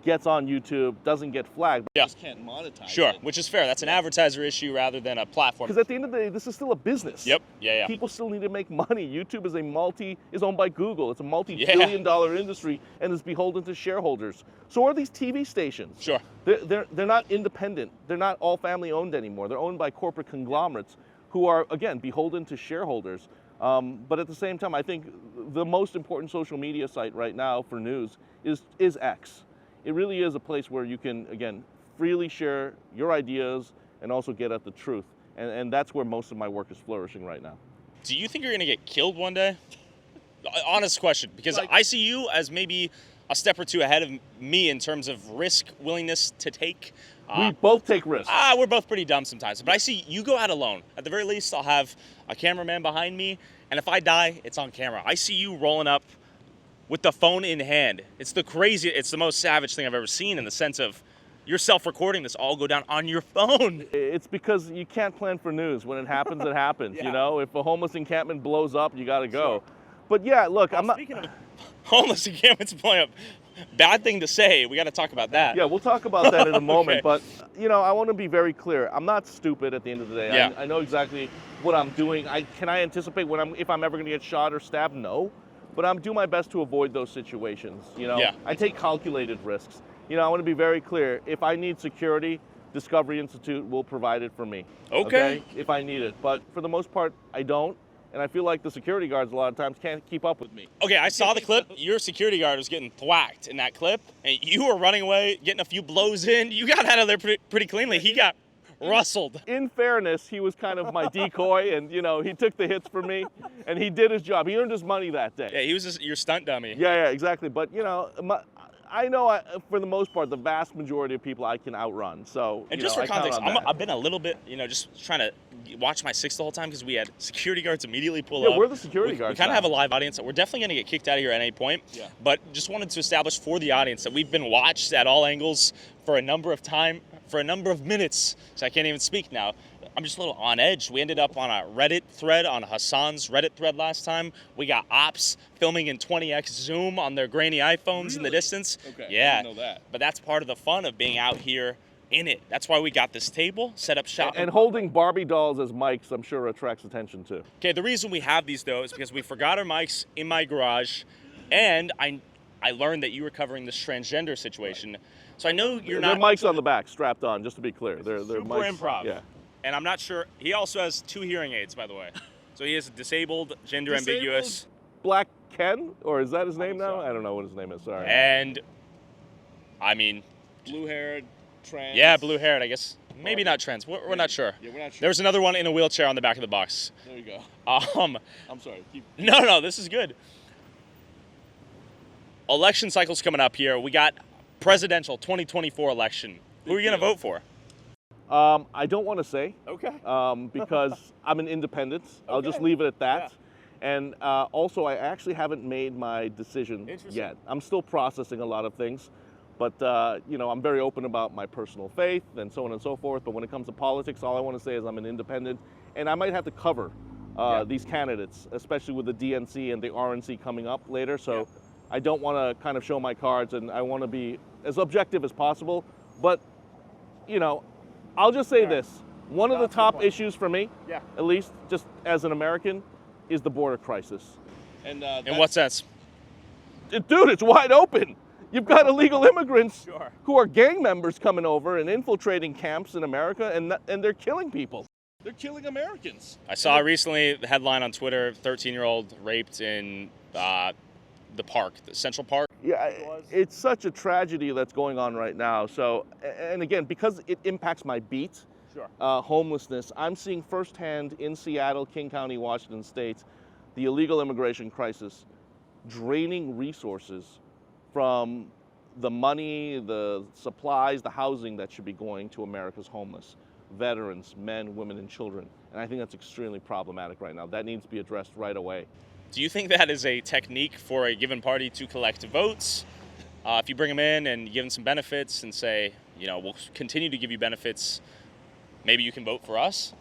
gets on YouTube, doesn't get flagged, but just can't monetize Sure, it. which is fair. That's an advertiser issue rather than a platform. Because at the end of the day, this is still a business. Yep, yeah. People still need to make money. YouTube is owned by Google. It's a multi-billion-dollar industry and is beholden to shareholders. So are these TV stations. Sure. They're not independent. They're not all family owned anymore. They're owned by corporate conglomerates who are, again, beholden to shareholders. But at the same time, I think the most important social media site right now for news is X. It really is a place where you can, again, freely share your ideas and also get at the truth. And that's where most of my work is flourishing right now. Do you think you're going to get killed one day? Honest question, because I see you as maybe a step or two ahead of me in terms of risk willingness to take. We both take risks. We're both pretty dumb sometimes, but I see you go out alone. At the very least, I'll have a cameraman behind me, and if I die, it's on camera. I see you rolling up with the phone in hand. It's the most savage thing I've ever seen, in the sense of you're self-recording this all go down on your phone. It's because you can't plan for news. When it happens, it happens. If a homeless encampment blows up, you got to go. Sure. But yeah, look, I'm not. Speaking of homeless encampments blowing up, bad thing to say. We got to talk about that. Yeah, we'll talk about that in a moment. Okay. But I want to be very clear. I'm not stupid at the end of the day. Yeah. I know exactly what I'm doing. Can I anticipate if I'm ever going to get shot or stabbed? No. But I'm doing my best to avoid those situations. Yeah. I take calculated risks. I want to be very clear. If I need security, Discovery Institute will provide it for me. Okay. If I need it. But for the most part, I don't. And I feel like the security guards a lot of times can't keep up with me. Okay, I saw the clip. Your security guard was getting thwacked in that clip, and you were running away, getting a few blows in. You got out of there pretty cleanly. He got rustled. In fairness, he was kind of my decoy, and he took the hits for me, and he did his job. He earned his money that day. Yeah, he was just your stunt dummy. Yeah, exactly. But I know for the most part, the vast majority of people I can outrun. So and just for context, I've been a little bit, just trying to watch my six the whole time because we had security guards immediately pull up. Yeah, we're the security guards. We kind of have a live audience. We're definitely going to get kicked out of here at any point. Yeah. But just wanted to establish for the audience that we've been watched at all angles for a number of minutes. So I can't even speak now. I'm just a little on edge. We ended up on a Reddit thread, on Hassan's Reddit thread last time. We got ops filming in 20x zoom on their grainy iPhones in the distance. Okay, yeah. I didn't know that. But that's part of the fun of being out here in it. That's why we got this table set up shop. And holding Barbie dolls as mics, I'm sure attracts attention too. Okay, the reason we have these though is because we forgot our mics in my garage, and I learned that you were covering this transgender situation. So I know you're They're not mics on the back, strapped on, just to be clear. They're super mics. improv. Yeah. And I'm not sure. He also has 2 hearing aids, by the way. So he is disabled, gender ambiguous. Black Ken, or is that his name now? so. I don't know what his name is. Sorry. And I mean, Blue-haired, trans. yeah, blue-haired. I guess maybe not trans. We're not sure. Yeah, we're not sure. There's another one in a wheelchair on the back of the box. There you go. Um, I'm sorry. Keep. no, this is good. Election cycle's coming up here. We got presidential 2024 election. Who are you going to vote for? I don't want to say Okay. because I'm an independent. I'll just leave it at that. And also, I actually haven't made my decision yet. I'm still processing a lot of things, but I'm very open about my personal faith and so on and so forth. But when it comes to politics, all I want to say is I'm an independent, and I might have to cover these candidates, especially with the DNC and the RNC coming up later. So I don't want to kind of show my cards, and I want to be as objective as possible. But I'll just say this: one of the top issues for me, at least just as an American, is the border crisis. And In what sense? Dude, it's wide open. You've got illegal immigrants Sure. who are gang members coming over and infiltrating camps in America, and they're killing people. They're killing Americans. I saw recently the headline on Twitter: 13-year-old raped in the park, the Central Park. Yeah, it's such a tragedy that's going on right now. So, and again, because it impacts my beat, homelessness, I'm seeing firsthand in Seattle, King County, Washington State, the illegal immigration crisis draining resources from the money, the supplies, the housing that should be going to America's homeless, veterans, men, women, and children. And I think that's extremely problematic right now. That needs to be addressed right away. Do you think that is a technique for a given party to collect votes? If you bring them in and give them some benefits and say, we'll continue to give you benefits, maybe you can vote for us?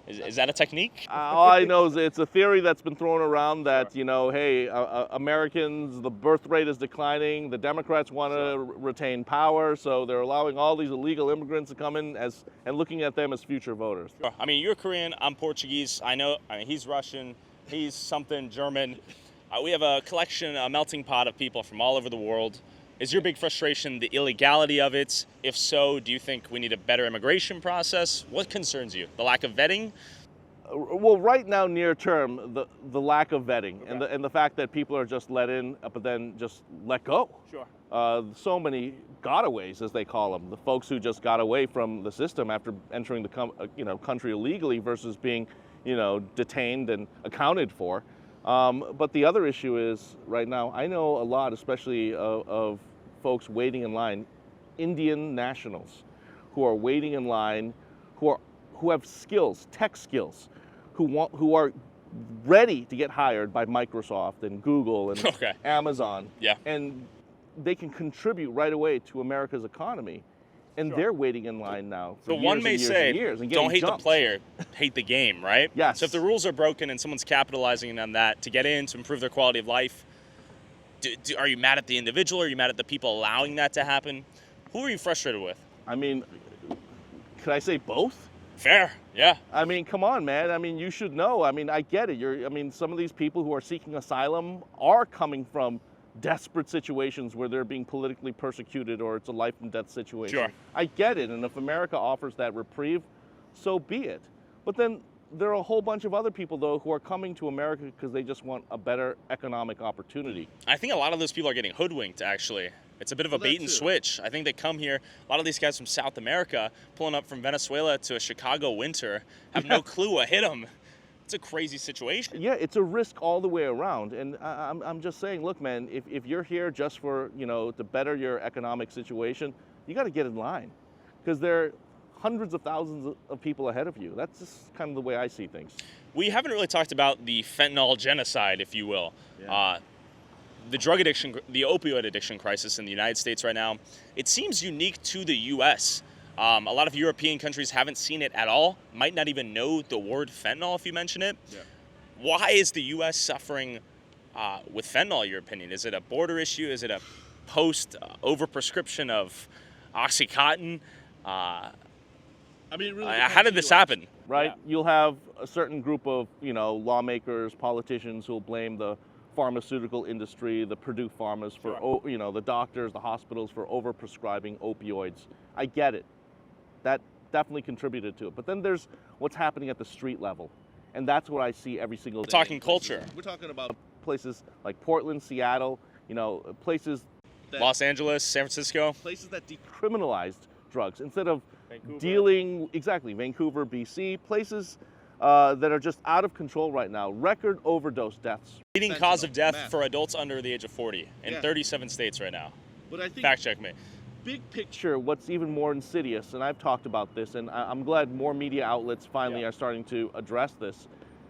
Is that a technique? All I know is it's a theory that's been thrown around that, hey, Americans, the birth rate is declining. The Democrats want to retain power, so they're allowing all these illegal immigrants to come in and looking at them as future voters. I mean, you're Korean, I'm Portuguese. I mean, he's Russian, he's something German. We have a collection, a melting pot of people from all over the world. Is your big frustration the illegality of it? If so, do you think we need a better immigration process? What concerns you? The lack of vetting? Well, right now, near term, the lack of vetting and the fact that people are just let in, but then just let go. Sure. So many gotaways, as they call them, the folks who just got away from the system after entering the country illegally versus being detained and accounted for. But the other issue is right now, I know a lot, especially of folks waiting in line, Indian nationals who are waiting in line, who have skills, tech skills, who are ready to get hired by Microsoft and Google and Amazon. Yeah. And they can contribute right away to America's economy. And they're waiting in line now for years one may and years say, and years and don't hate jumped. the player, hate the game, right? Yes. So if the rules are broken and someone's capitalizing on that to get in, to improve their quality of life, are you mad at the individual? Are you mad at the people allowing that to happen? Who are you frustrated with? I mean, could I say both? Fair, yeah. I mean, come on, man. I mean, you should know. I mean, I get it. Some of these people who are seeking asylum are coming from desperate situations where they're being politically persecuted or it's a life and death situation. Sure. I get it. And if America offers that reprieve, so be it. But then there are a whole bunch of other people, though, who are coming to America because they just want a better economic opportunity. I think a lot of those people are getting hoodwinked, actually. It's a bit of a bait and switch. I think they come here, a lot of these guys from South America, pulling up from Venezuela to a Chicago winter, have no clue what hit them. It's a crazy situation. Yeah, it's a risk all the way around. And I'm just saying, look, man, if you're here just for, to better your economic situation, you got to get in line because there are hundreds of thousands of people ahead of you. That's just kind of the way I see things. We haven't really talked about the fentanyl genocide, if you will. Yeah. The drug addiction, the opioid addiction crisis in the United States right now, it seems unique to the U.S. A lot of European countries haven't seen it at all, might not even know the word fentanyl if you mention it. Yeah. Why is the U.S. suffering with fentanyl, in your opinion? Is it a border issue? Is it a post overprescription of OxyContin? I mean, it really how depends did who this you ask. happen? Right? Yeah. You'll have a certain group of, lawmakers, politicians who'll blame the pharmaceutical industry, the Purdue Pharmas for, the doctors, the hospitals for overprescribing opioids. I get it. That definitely contributed to it. But then there's what's happening at the street level. And that's what I see every single day. Talking culture. We're talking about Places like Portland, Seattle, places that, Los Angeles, San Francisco. places that criminalized drugs instead of Vancouver. dealing, exactly, Vancouver, BC, places that are just out of control right now. Record overdose deaths. Leading cause of death Math. for adults under the age of 40 in Yeah. 37 states right now. But I think Fact check me. big picture. Sure, what's even more insidious, and I've talked about this, and I'm glad more media outlets finally are starting to address this,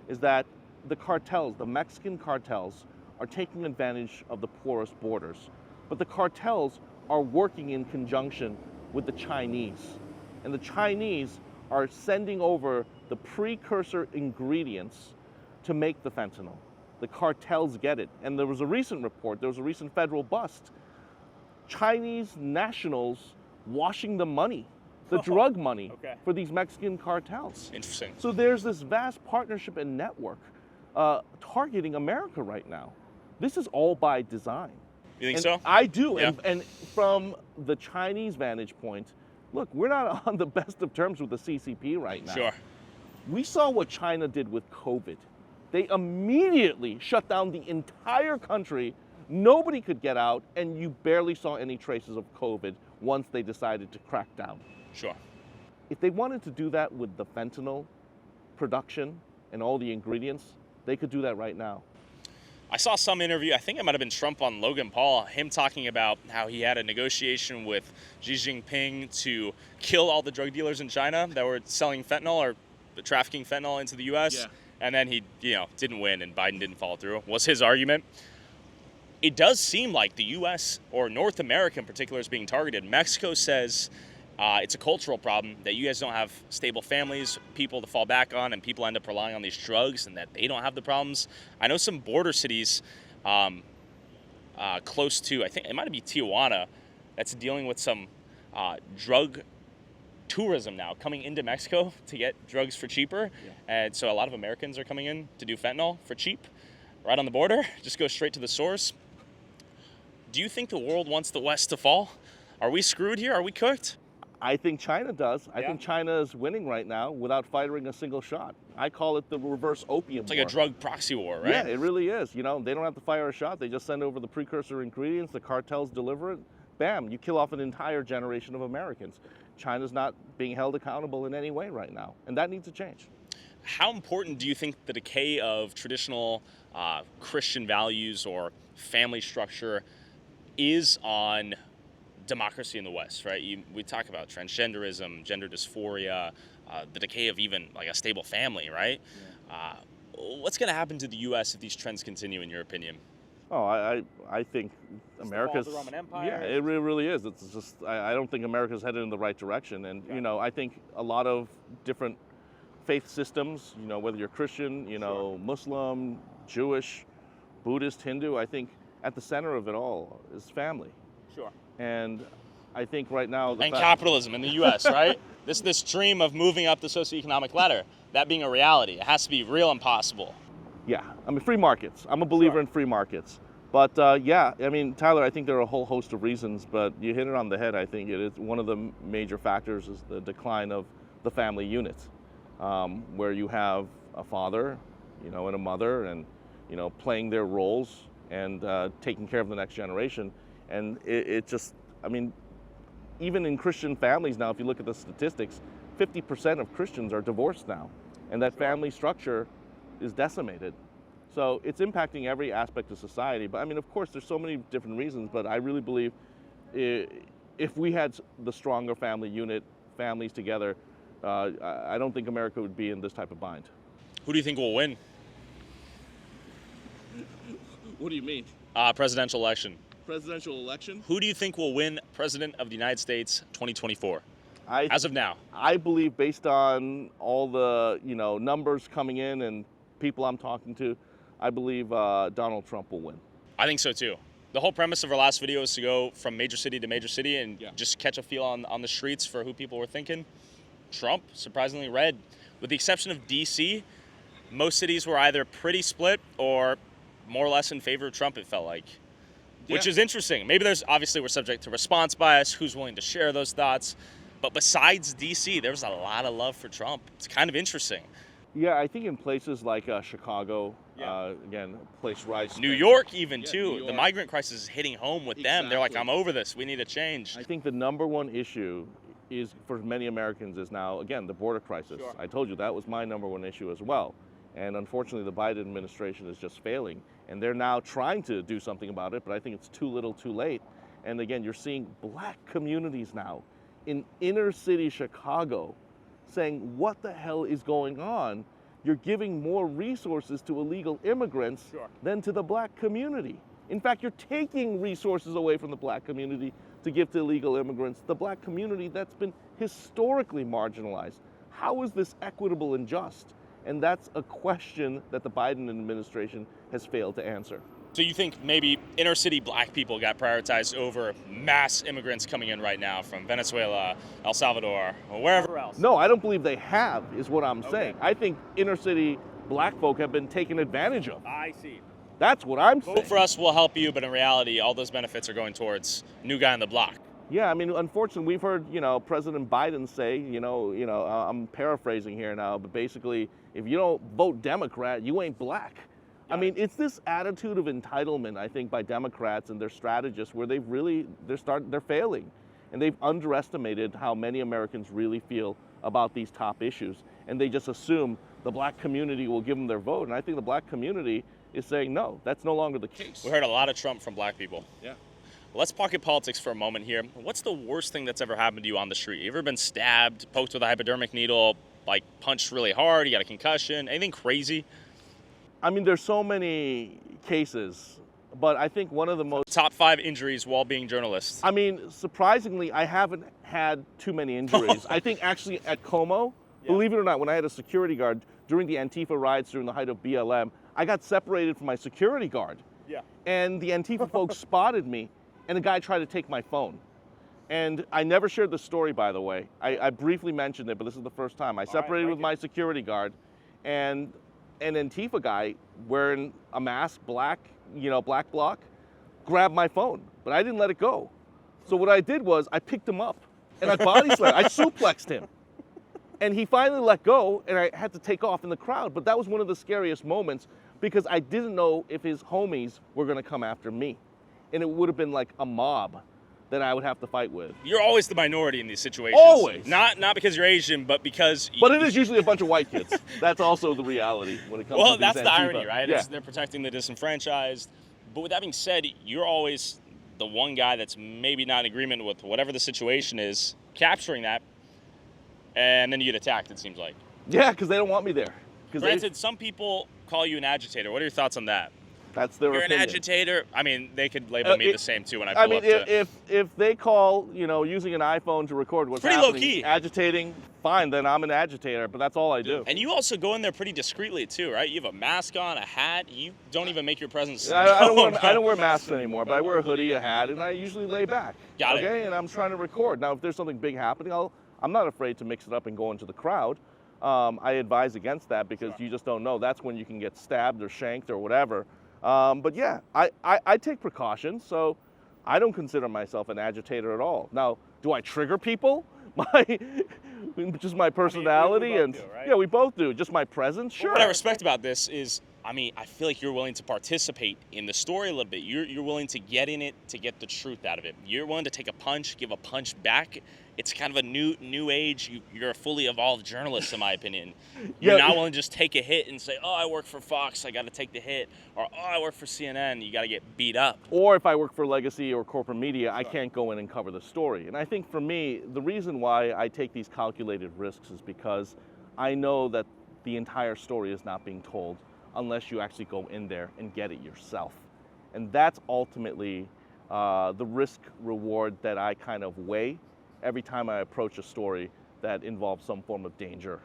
is that the cartels, the Mexican cartels, are taking advantage of the porous borders. But the cartels are working in conjunction with the Chinese. And the Chinese are sending over the precursor ingredients to make the fentanyl. The cartels get it. And there was a recent report, there was a recent federal bust. Chinese nationals washing the money, the drug money, for these Mexican cartels. Interesting. So there's this vast partnership and network targeting America right now. This is all by design. You think And so? I do. Yeah. And from the Chinese vantage point, look, we're not on the best of terms with the CCP right now. Sure. We saw what China did with COVID. They immediately shut down the entire country. Nobody could get out, and you barely saw any traces of COVID once they decided to crack down. Sure. If they wanted to do that with the fentanyl production and all the ingredients, they could do that right now. I saw some interview, I think it might have been Trump on Logan Paul, him talking about how he had a negotiation with Xi Jinping to kill all the drug dealers in China that were selling fentanyl or trafficking fentanyl into the U.S. Yeah. And then he, didn't win and Biden didn't follow through, was his argument. It does seem like the U.S. or North America in particular is being targeted. Mexico says it's a cultural problem that you guys don't have stable families, people to fall back on, and people end up relying on these drugs and that they don't have the problems. I know some border cities close to, I think it might be Tijuana, that's dealing with some drug tourism now, coming into Mexico to get drugs for cheaper. Yeah. And so a lot of Americans are coming in to do fentanyl for cheap, right on the border, just go straight to the source. Do you think the world wants the West to fall? Are we screwed here? Are we cooked? I think China does. I think China is winning right now without firing a single shot. I call it the reverse opium war. It's like a drug proxy war, right? Yeah, it really is. They don't have to fire a shot. They just send over the precursor ingredients, the cartels deliver it. Bam, you kill off an entire generation of Americans. China's not being held accountable in any way right now, and that needs to change. How important do you think the decay of traditional Christian values or family structure is on democracy in the West, right? We talk about transgenderism, gender dysphoria, the decay of even like a stable family, right? Yeah. What's going to happen to the U.S. if these trends continue, in your opinion? Oh, I think America's the Roman Empire. Yeah, it really is. It's just I don't think America's headed in the right direction, and I think a lot of different faith systems, whether you're Christian, Muslim, Jewish, Buddhist, Hindu, I think at the center of it all is family. Sure. And I think right now capitalism in the U.S., right? This dream of moving up the socioeconomic ladder, that being a reality, it has to be real and possible. Yeah, I mean, free markets. I'm a believer in free markets. But Tyler, I think there are a whole host of reasons, but you hit it on the head. I think it is one of the major factors is the decline of the family unit, where you have a father, and a mother, and playing their roles and taking care of the next generation. And it just, even in Christian families now, if you look at the statistics, 50% of Christians are divorced now, and that family structure is decimated. So it's impacting every aspect of society. But of course, there's so many different reasons, but I really believe if we had the stronger family unit, families together, I don't think America would be in this type of bind. Who do you think will win? What do you mean? Presidential election. Presidential election? Who do you think will win President of the United States 2024? As of now? I believe based on all the numbers coming in and people I'm talking to, I believe Donald Trump will win. I think so too. The whole premise of our last video is to go from major city to major city and Yeah. just catch a feel on the streets for who people were thinking. Trump, surprisingly red. With the exception of D.C., most cities were either pretty split or more or less in favor of Trump, it felt like. Which Yeah. is interesting. Maybe we're subject to response bias, who's willing to share those thoughts. But besides D.C., there was a lot of love for Trump. It's kind of interesting. Yeah, I think in places like Chicago, Yeah. again, a place where I New spent- York even Yeah, too. New The York. migrant crisis is hitting home with them. They're like, Exactly. I'm over this. We need a change. I think the number one issue is for many Americans is now, again, the border crisis. Sure. I told you that was my number one issue as well. And unfortunately, the Biden administration is just failing. And they're now trying to do something about it, but I think it's too little too late. And again, you're seeing black communities now in inner city Chicago saying, what the hell is going on? You're giving more resources to illegal immigrants Sure. than to the black community. In fact, you're taking resources away from the black community to give to illegal immigrants, the black community that's been historically marginalized. How is this equitable and just? And that's a question that the Biden administration has failed to answer. So you think maybe inner city black people got prioritized over mass immigrants coming in right now from Venezuela, El Salvador, or wherever else? No, I don't believe they have, is what I'm saying. I think inner city black folk have been taken advantage of. I see. That's what I'm saying. Vote for us will help you, but in reality, all those benefits are going towards new guy on the block. Yeah, I mean, unfortunately, we've heard, President Biden say, I'm paraphrasing here now, but basically, if you don't vote Democrat, you ain't black. I mean, it's this attitude of entitlement, I think, by Democrats and their strategists, where they're failing, and they've underestimated how many Americans really feel about these top issues, and they just assume the black community will give them their vote, and I think the black community is saying no, that's no longer the case. We heard a lot of Trump from black people. Yeah. Let's pocket politics for a moment here. What's the worst thing that's ever happened to you on the street? You ever been stabbed, poked with a hypodermic needle, like punched really hard, you got a concussion, anything crazy? I mean, there's so many cases, but I think one of the most Top 5 injuries while being journalists. I mean, surprisingly, I haven't had too many injuries. I think actually at Como, believe it or not, when I had a security guard during the Antifa riots during the height of BLM, I got separated from my security guard. Yeah. And the Antifa folks spotted me, and a guy tried to take my phone. And I never shared the story, by the way. I briefly mentioned it, but this is the first time. I separated with my security guard, and an Antifa guy wearing a mask, black bloc, grabbed my phone, but I didn't let it go. So what I did was I picked him up and I body slammed, I suplexed him. And he finally let go and I had to take off in the crowd. But that was one of the scariest moments because I didn't know if his homies were gonna come after me. And it would have been like a mob that I would have to fight with. You're always the minority in these situations. Always. Not because you're Asian, but because... But it is usually a bunch of white kids. That's also the reality when it comes Well, to these that's the Antifa. irony, right? Yeah. Is they're protecting the disenfranchised. But with that being said, you're always the one guy that's maybe not in agreement with whatever the situation is, capturing that, and then you get attacked, it seems like. Yeah, because they don't want me there. 'Cause Granted, some people call you an agitator. What are your thoughts on that? that's their You're opinion. an agitator. I mean, they could label me the same too when I pull I mean, up to... if they call, using an iPhone to record what's Pretty happening, low-key. agitating, fine, then I'm an agitator, but that's all I do. And you also go in there pretty discreetly too, right? You have a mask on, a hat. You don't even make your presence I known. don't wear masks anymore, but I wear a hoodie, a hat, and I usually lay back. Got it. Okay, and I'm trying to record. Now, if there's something big happening, I'm not afraid to mix it up and go into the crowd. I advise against that because you just don't know. That's when you can get stabbed or shanked or whatever. But yeah, I take precautions, so I don't consider myself an agitator at all. Now, do I trigger people? Just my personality, both and do, right? yeah, we both do. Just my presence, sure. What I respect about this is, I mean, I feel like you're willing to participate in the story a little bit. You're willing to get in it to get the truth out of it. You're willing to take a punch, give a punch back. It's kind of a new age. You're a fully evolved journalist, in my opinion. You're Yeah. not willing to just take a hit and say, oh, I work for Fox, I got to take the hit. Or, oh, I work for CNN, you got to get beat up. Or if I work for Legacy or corporate media, I can't go in and cover the story. And I think for me, the reason why I take these calculated risks is because I know that the entire story is not being told unless you actually go in there and get it yourself. And that's ultimately the risk reward that I kind of weigh every time I approach a story that involves some form of danger.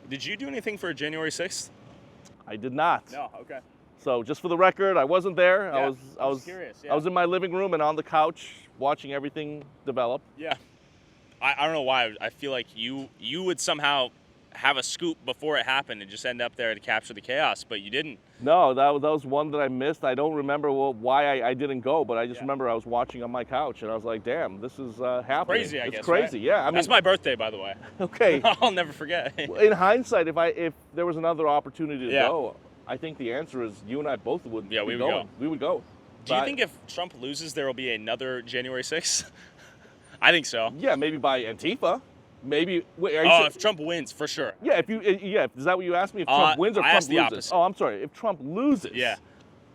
Did you do anything for January 6th? I did not. No, okay. So just for the record, I wasn't there. Yeah, I I'm was just curious, I was in my living room and on the couch watching everything develop. Yeah. I don't know why. I feel like you would somehow have a scoop before it happened and just end up there to capture the chaos, but you didn't. No, that was one that I missed. I don't remember why I didn't go, but I just remember I was watching on my couch and I was like, damn, this is happening. Crazy, I it's guess. crazy, Right? yeah. I mean, that's my birthday, by the way. Okay. I'll never forget. In hindsight, if there was another opportunity to Yeah. go, I think the answer is you and I both would. Yeah, we be would going. go. We would go. Do you think if Trump loses, there will be another January 6th? I think so. Yeah, maybe by Antifa. Maybe. Wait, If Trump wins, for sure. Yeah, is that what you asked me? If Trump wins or I Trump asked the loses? opposite. Oh, I'm sorry. If Trump loses. Yeah.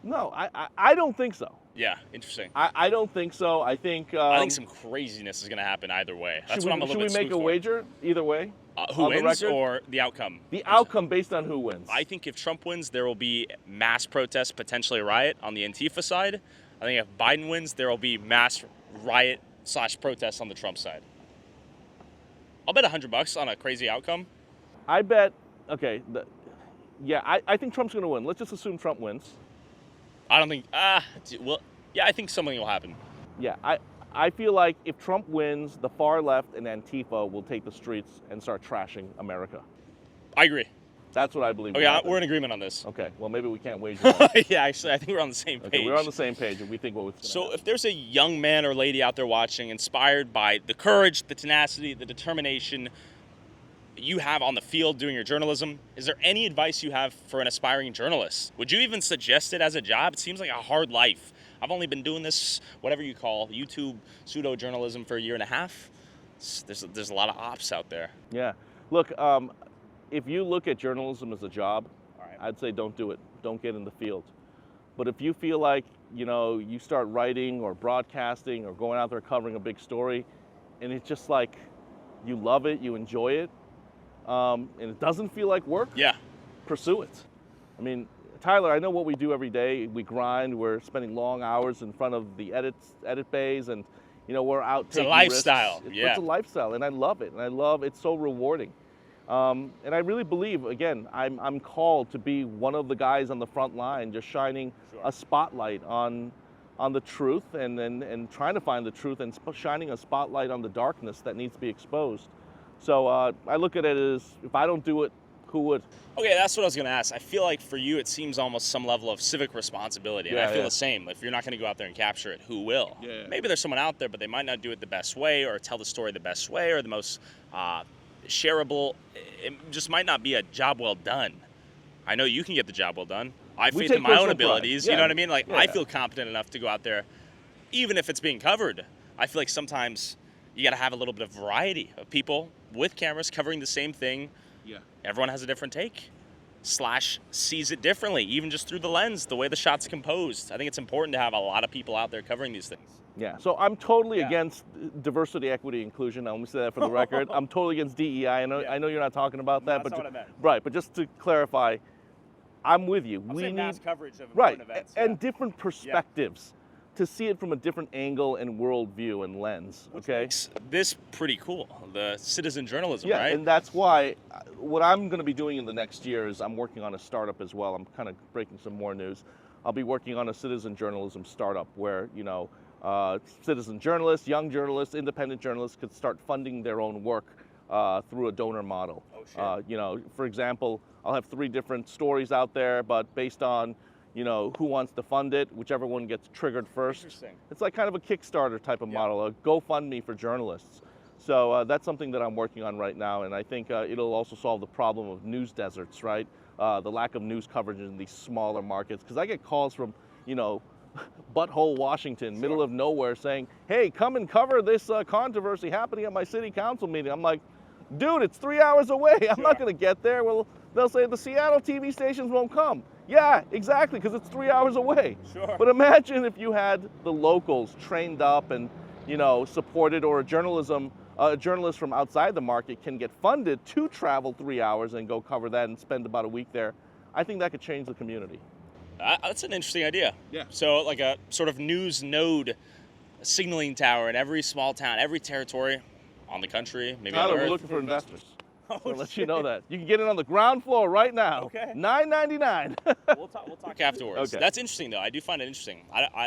No, I don't think so. Yeah, interesting. I don't think so. I think. I think some craziness is going to happen either way. That's what I'm a little bit Should we make a spooked for. wager either way? Who on the wins record? or the outcome? The outcome based on who wins. I think if Trump wins, there will be mass protests, potentially a riot on the Antifa side. I think if Biden wins, there will be mass riot / protests on the Trump side. I'll bet $100 on a crazy outcome. I bet. Okay. I think Trump's going to win. Let's just assume Trump wins. I don't think. Well, yeah, I think something will happen. Yeah, I feel like if Trump wins, the far left and Antifa will take the streets and start trashing America. I agree. That's what I believe. Okay, we're in agreement on this. Okay, well maybe we can't wager on it. Yeah, actually, I think we're on the same page. Okay, we're on the same page, and we think what's going to So happen. if there's a young man or lady out there watching, inspired by the courage, the tenacity, the determination you have on the field doing your journalism, is there any advice you have for an aspiring journalist? Would you even suggest it as a job? It seems like a hard life. I've only been doing this, whatever you call, YouTube pseudo-journalism for a year and a half. There's a lot of ops out there. Yeah, look, if you look at journalism as a job, I'd say don't do it. Don't get in the field. But if you feel like, you start writing or broadcasting or going out there covering a big story, and it's just like you love it, you enjoy it, and it doesn't feel like work, Yeah. pursue it. I mean, Tyler, I know what we do every day. We grind. We're spending long hours in front of the edit bays, and we're out It's a taking lifestyle. risks. Yeah. It's a lifestyle, and I love it. And it's so rewarding. And I really believe, again, I'm called to be one of the guys on the front line, just shining a spotlight on the truth and trying to find the truth and shining a spotlight on the darkness that needs to be exposed. So I look at it as, if I don't do it, who would? Okay, that's what I was going to ask. I feel like for you, it seems almost some level of civic responsibility. And I feel the same. If you're not going to go out there and capture it, who will? Yeah. Maybe there's someone out there, but they might not do it the best way or tell the story the best way or the most shareable. It just might not be a job well done. I know you can get the job well done. I have faith in my own abilities. Yeah. You know what I mean? Like, Yeah. I feel competent enough to go out there, even if it's being covered. I feel like sometimes you got to have a little bit of variety of people with cameras covering the same thing. Yeah. Everyone has a different take / sees it differently, even just through the lens, the way the shot's composed. I think it's important to have a lot of people out there covering these things. Yeah, so I'm totally against diversity, equity, inclusion. Let me say that for the record. I'm totally against DEI. I know you're not talking about that, That's not what I meant. right. But just to clarify, I'm with you. We need mass coverage of right important events. and different perspectives to see it from a different angle and worldview and lens. Okay. Makes this pretty cool. The citizen journalism, Yeah, right? and that's why what I'm going to be doing in the next year is I'm working on a startup as well. I'm kind of breaking some more news. I'll be working on a citizen journalism startup where, citizen journalists, young journalists, independent journalists could start funding their own work through a donor model. Oh, shit. For example, I'll have 3 different stories out there, but based on, who wants to fund it, whichever one gets triggered first. Interesting. It's like kind of a Kickstarter type of model, a GoFundMe for journalists. So that's something that I'm working on right now, and I think it'll also solve the problem of news deserts, right? The lack of news coverage in these smaller markets. Because I get calls from, butthole Washington, middle of nowhere, saying, hey, come and cover this controversy happening at my city council meeting. I'm like, dude, it's 3 hours away. I'm not going to get there. Well, they'll say the Seattle TV stations won't come. Yeah, exactly, because it's 3 hours away. Sure. But imagine if you had the locals trained up and, supported, or a journalist from outside the market can get funded to travel 3 hours and go cover that and spend about a week there. I think that could change the community. That's an interesting idea. Yeah. So like a sort of news node, a signaling tower in every small town, every territory on the country, maybe on Tyler, the we're earth. looking for investors. So Oh, I'll let you shit. know that. You can get it on the ground floor right now. Okay. $9.99. We'll talk afterwards. Okay. That's interesting, though. I do find it interesting.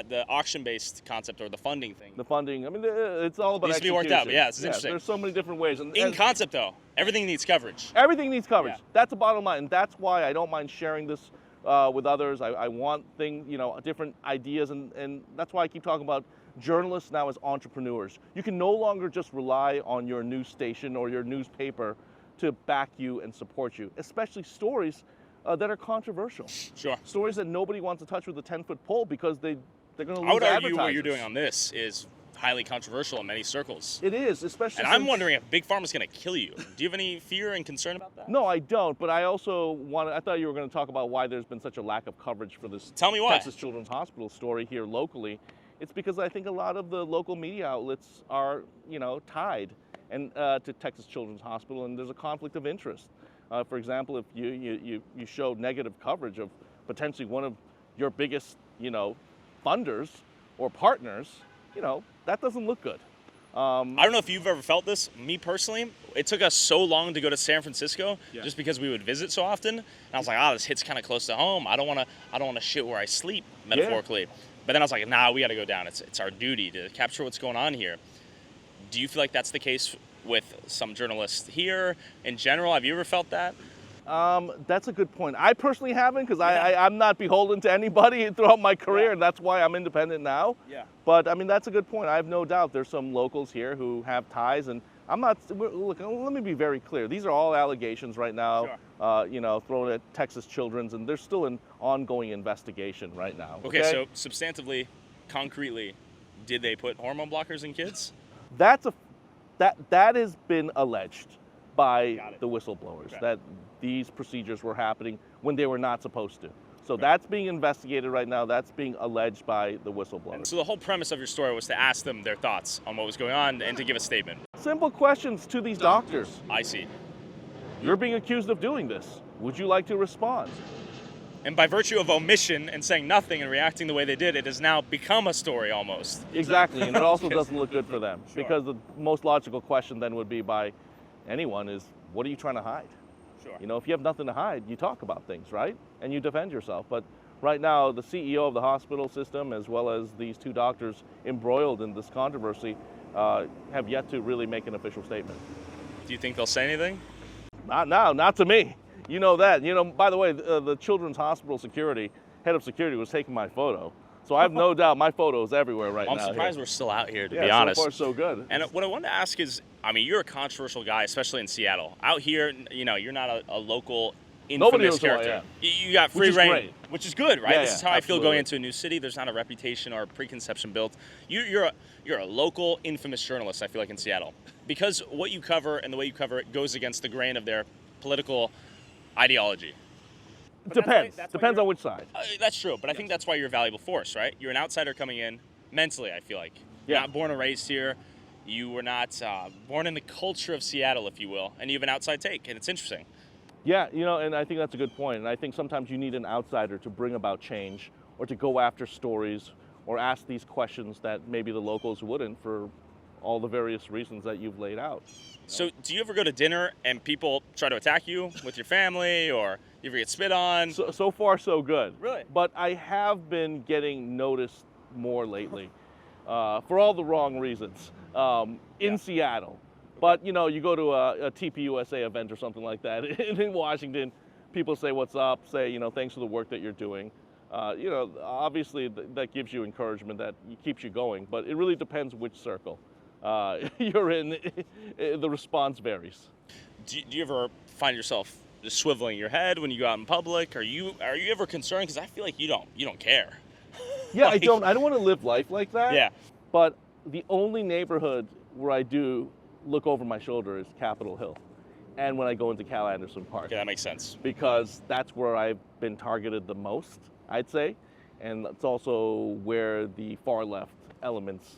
The auction-based concept or the funding thing. The funding, I mean, it's all about Needs to be execution. worked out, but yeah, it's interesting. There's so many different ways. In concept, though, everything needs coverage. Everything needs coverage. Yeah. That's the bottom line, and that's why I don't mind sharing this with others. I want different ideas, and that's why I keep talking about journalists now as entrepreneurs. You can no longer just rely on your news station or your newspaper to back you and support you, especially stories that are controversial. Sure. Stories that nobody wants to touch with a 10-foot pole because they're going to lose I would argue what advertisers. you're doing on this is highly controversial in many circles. It is, especially And I'm since- wondering if Big Pharma's going to kill you. Do you have any fear and concern about that? No, I don't, but I also I thought you were going to talk about why there's been such a lack of coverage for this Tell me why. Texas Children's Hospital story here locally. It's because I think a lot of the local media outlets are, tied to Texas Children's Hospital, and there's a conflict of interest. For example, if you show negative coverage of potentially one of your biggest, funders or partners, that doesn't look good. I don't know if you've ever felt this. Me personally, it took us so long to go to San Francisco just because we would visit so often. And I was like, this hits kind of close to home. I don't want to shit where I sleep, metaphorically. But then I was like, nah, we got to go down. It's our duty to capture what's going on here. Do you feel like that's the case with some journalists here in general? Have you ever felt that? That's a good point. I personally haven't, because I'm not beholden to anybody throughout my career, and that's why I'm independent now. Yeah. But I mean, that's a good point. I have no doubt there's some locals here who have ties, and look, let me be very clear. These are all allegations right now, thrown at Texas Children's, and there's still an ongoing investigation right now. Okay, so substantively, concretely, did they put hormone blockers in kids? That has been alleged by the whistleblowers, that these procedures were happening when they were not supposed to. So that's being investigated right now. That's being alleged by the whistleblowers. And so the whole premise of your story was to ask them their thoughts on what was going on and to give a statement. Simple questions to these doctors. I see. You're being accused of doing this. Would you like to respond? And by virtue of omission and saying nothing and reacting the way they did, it has now become a story almost. Exactly, and it also doesn't look good for them. Sure. Because the most logical question then would be by anyone is, what are you trying to hide? Sure. If you have nothing to hide, you talk about things, right? And you defend yourself. But right now, the CEO of the hospital system, as well as these two doctors embroiled in this controversy, have yet to really make an official statement. Do you think they'll say anything? Not now, not to me. You know that. By the way, the Children's Hospital head of security was taking my photo. So I have no doubt my photo is everywhere right now. I'm surprised here. we're still out here, to Yeah, be honest. so far so good. And what I wanted to ask is, you're a controversial guy, especially in Seattle. Out here, you're not a local Nobody infamous knows who I character. am. You got free Which is reign, great. which is good, right? Yeah, This is how I feel absolutely. going into a new city. There's not a reputation or a preconception built. You're a local infamous journalist, I feel like, in Seattle. Because what you cover and the way you cover it goes against the grain of their political ideology. But Depends. that's why Depends you're- on which side. That's true, but I think that's why you're a valuable force, right? You're an outsider coming in mentally, I feel like. You're Yeah. not born and raised here. You were not born in the culture of Seattle, if you will, and you have an outside take, and it's interesting. Yeah, and I think that's a good point. And I think sometimes you need an outsider to bring about change or to go after stories or ask these questions that maybe the locals wouldn't for all the various reasons that you've laid out. So do you ever go to dinner and people try to attack you with your family, or you ever get spit on? So far, so good. Really? But I have been getting noticed more lately for all the wrong reasons in Seattle. But, you go to a TPUSA event or something like that in Washington, people say, what's up, say, thanks for the work that you're doing. Obviously that gives you encouragement, that keeps you going, but it really depends which circle you're in. The response varies. Do you ever find yourself just swiveling your head when you go out in public? Are you ever concerned? Because I feel like you don't care. Yeah, Like- I don't want to live life like that. Yeah. But the only neighborhood where I do look over my shoulder is Capitol Hill, and when I go into Cal Anderson Park. Okay, that makes sense. Because that's where I've been targeted the most, I'd say, and it's also where the far left elements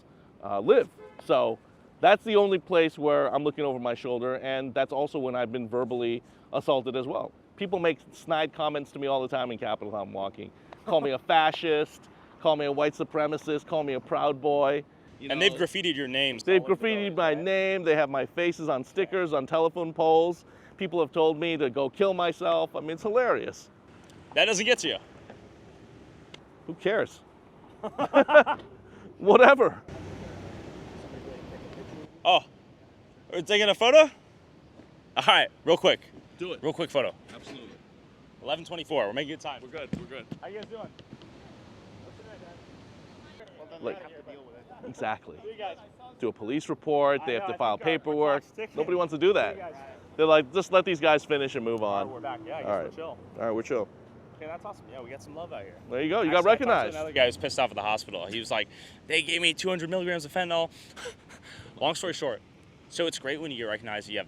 live. So that's the only place where I'm looking over my shoulder, and that's also when I've been verbally assaulted as well. People make snide comments to me all the time in Capitol Hill I'm walking. Call me a fascist, call me a white supremacist, call me a Proud Boy. You And know, they've graffitied your names. They've graffitied my name. They have my faces on stickers, on telephone poles. People have told me to go kill myself. I mean, it's hilarious. That doesn't get to you. Who cares? Whatever. Oh, we're taking a photo? All right, real quick. do it. Real quick photo. Absolutely. 11:24. We're making good time. We're good. We're good. How you guys doing? Like, exactly. See you guys. Do a police report. They have I to know, file I think our paperwork. clock's ticking. Nobody wants to do that. See you guys. They're like, just let these guys finish and move All on. right, we're back. Yeah, I guess All we're right. chill. All right, we're chill. Okay, that's awesome. Yeah, we got some love out here. There you go. You got Actually, I talked to recognized. Another guy who's pissed off at the hospital. He was like, they gave me 200 milligrams of fentanyl. Long story short, so it's great when you get recognized. You have,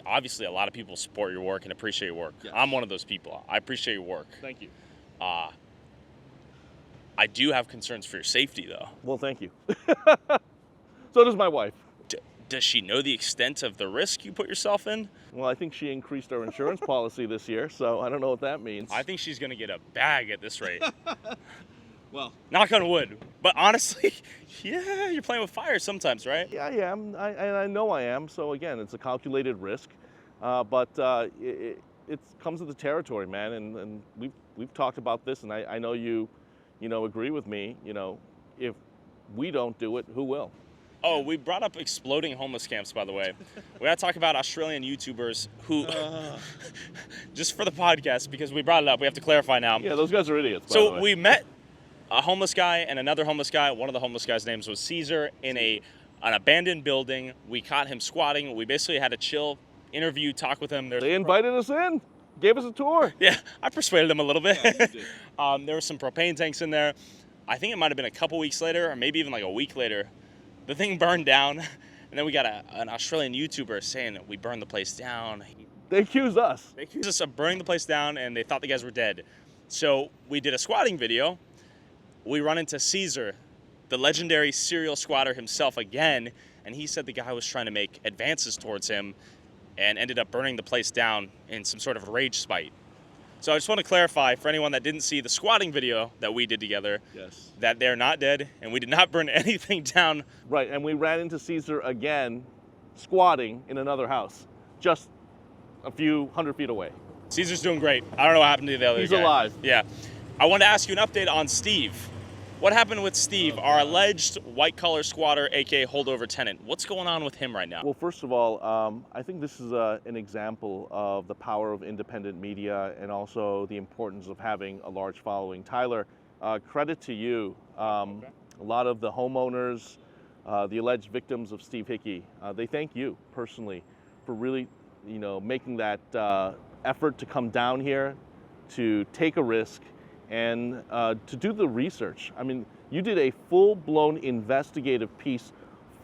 obviously, a lot of people support your work and appreciate your work. Yes. I'm one of those people. I appreciate your work. Thank you. I do have concerns for your safety, though. Well, thank you. So does my wife. Does she know the extent of the risk you put yourself in? Well, I think she increased our insurance policy this year, so I don't know what that means. I think she's going to get a bag at this rate. Well, Knock on wood. But honestly, yeah, you're playing with fire sometimes, right? Yeah, I am. I know I am. So again, it's a calculated risk, but it comes with the territory, man. And we've talked about this, and I know you agree with me. If we don't do it, who will? Oh, we brought up exploding homeless camps, by the way. We got to talk about Australian YouTubers who, just for the podcast, because we brought it up, we have to clarify now. Yeah, those guys are idiots. By the So way. we met a homeless guy and another homeless guy. One of the homeless guys' names was Caesar in an abandoned building. We caught him squatting. We basically had a chill interview, talk with him. They invited us in, gave us a tour. Yeah, I persuaded him a little bit. Yeah, you did. There were some propane tanks in there. I think it might have been a couple weeks later, or maybe even like a week later. The thing burned down, and then we got an Australian YouTuber saying that we burned the place down. They accuse us. They accused us of burning the place down, and they thought the guys were dead. So we did a squatting video. We run into Caesar, the legendary serial squatter himself again, and he said the guy was trying to make advances towards him and ended up burning the place down in some sort of rage spite. So I just want to clarify for anyone that didn't see the squatting video that we did together, yes. that they're not dead, and we did not burn anything down. Right, and we ran into Caesar again, squatting in another house, just a few 100 feet away. Caesar's doing great. I don't know what happened to the other He's guy. alive. Yeah. I wanted to ask you an update on Steve. What happened with Steve, our alleged white-collar squatter, aka holdover tenant? What's going on with him right now? Well, first of all, I think this is an example of the power of independent media and also the importance of having a large following. Tyler, credit to you. A lot of the homeowners, the alleged victims of Steve Hickey, they thank you personally for really, making that effort to come down here, to take a risk, and to do the research. I mean, you did a full-blown investigative piece,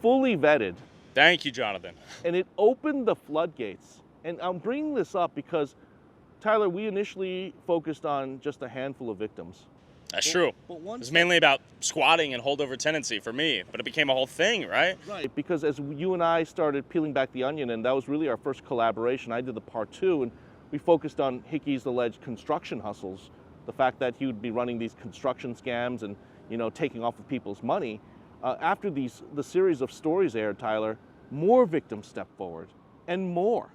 fully vetted, Thank you, Jonathan. and it opened the floodgates. And I'm bringing this up because, Tyler, we initially focused on just a handful of victims. That's true. But It once was mainly about squatting and holdover tenancy for me, but it became a whole thing, right? right. Because as you and I started peeling back the onion, and that was really our first collaboration, I did the part 2, and we focused on Hickey's alleged construction hustles, the fact that he would be running these construction scams and taking off of people's money. After the series of stories aired, Tyler, more victims stepped forward, and more,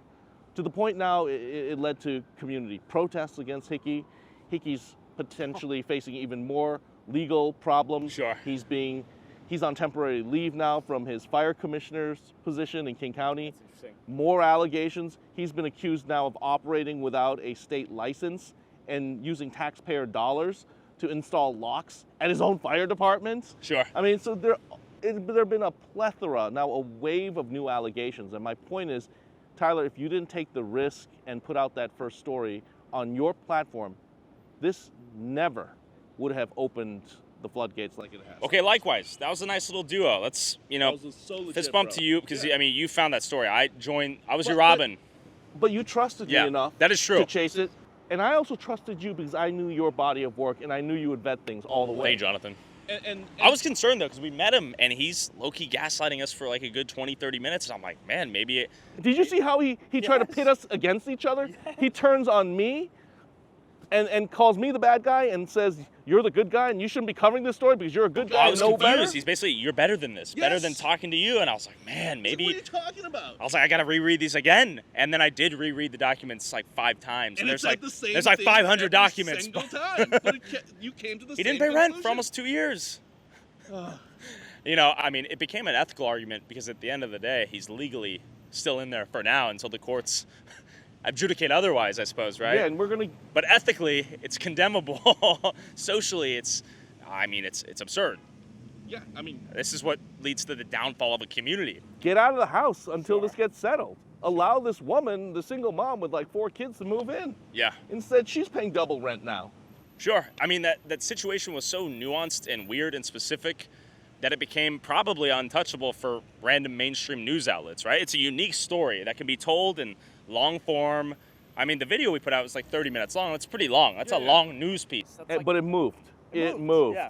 to the point now it led to community protests against Hickey. Hickey's potentially facing even more legal problems. Sure. He's on temporary leave now from his fire commissioner's position in King County. That's interesting. More allegations. He's been accused now of operating without a state license and using taxpayer dollars to install locks at his own fire department. Sure. I mean, so there have been a plethora, now a wave of new allegations. And my point is, Tyler, if you didn't take the risk and put out that first story on your platform, this never would have opened the floodgates like it has. Okay, likewise. That was a nice little duo. Let's, That was so legit, fist bump bro. to you because, Yeah. you found that story. I was your But- Robin. But you trusted Yeah, me enough that is true. to chase it. And I also trusted you because I knew your body of work and I knew you would vet things all the way. Thank you, Jonathan. And I was concerned, though, because we met him, and he's low-key gaslighting us for like a good 20, 30 minutes. And I'm like, man, maybe Did you see how he tried to Yes. pit us against each other? He turns on me, and calls me the bad guy and says you're the good guy and you shouldn't be covering this story because you're a good guy. I was and know confused. better. He's basically, you're better than this, better than talking to you. And I was like, man, maybe. What are you talking about? I was like, I gotta reread these again. And then I did reread the documents like 5 times. And there's it's like the same there's like thing 500 every documents. Single time. But you came to the He same didn't pay rent for conclusion. almost 2 years. You know, I mean, it became an ethical argument because at the end of the day, he's legally still in there for now until the courts adjudicate otherwise, I suppose, right? Yeah, and we're gonna. But ethically, it's condemnable. Socially, it's absurd. Yeah, I mean, This is what leads to the downfall of a community. Get out of the house until this gets settled. Allow this woman, the single mom with like 4 kids, to move in. Yeah. Instead, she's paying double rent now. Sure. I mean, that situation was so nuanced and weird and specific that it became probably untouchable for random mainstream news outlets, right? It's a unique story that can be told in long form. I mean, the video we put out was like 30 minutes long. It's pretty long. That's a long news piece. But it moved. It moved. Yeah.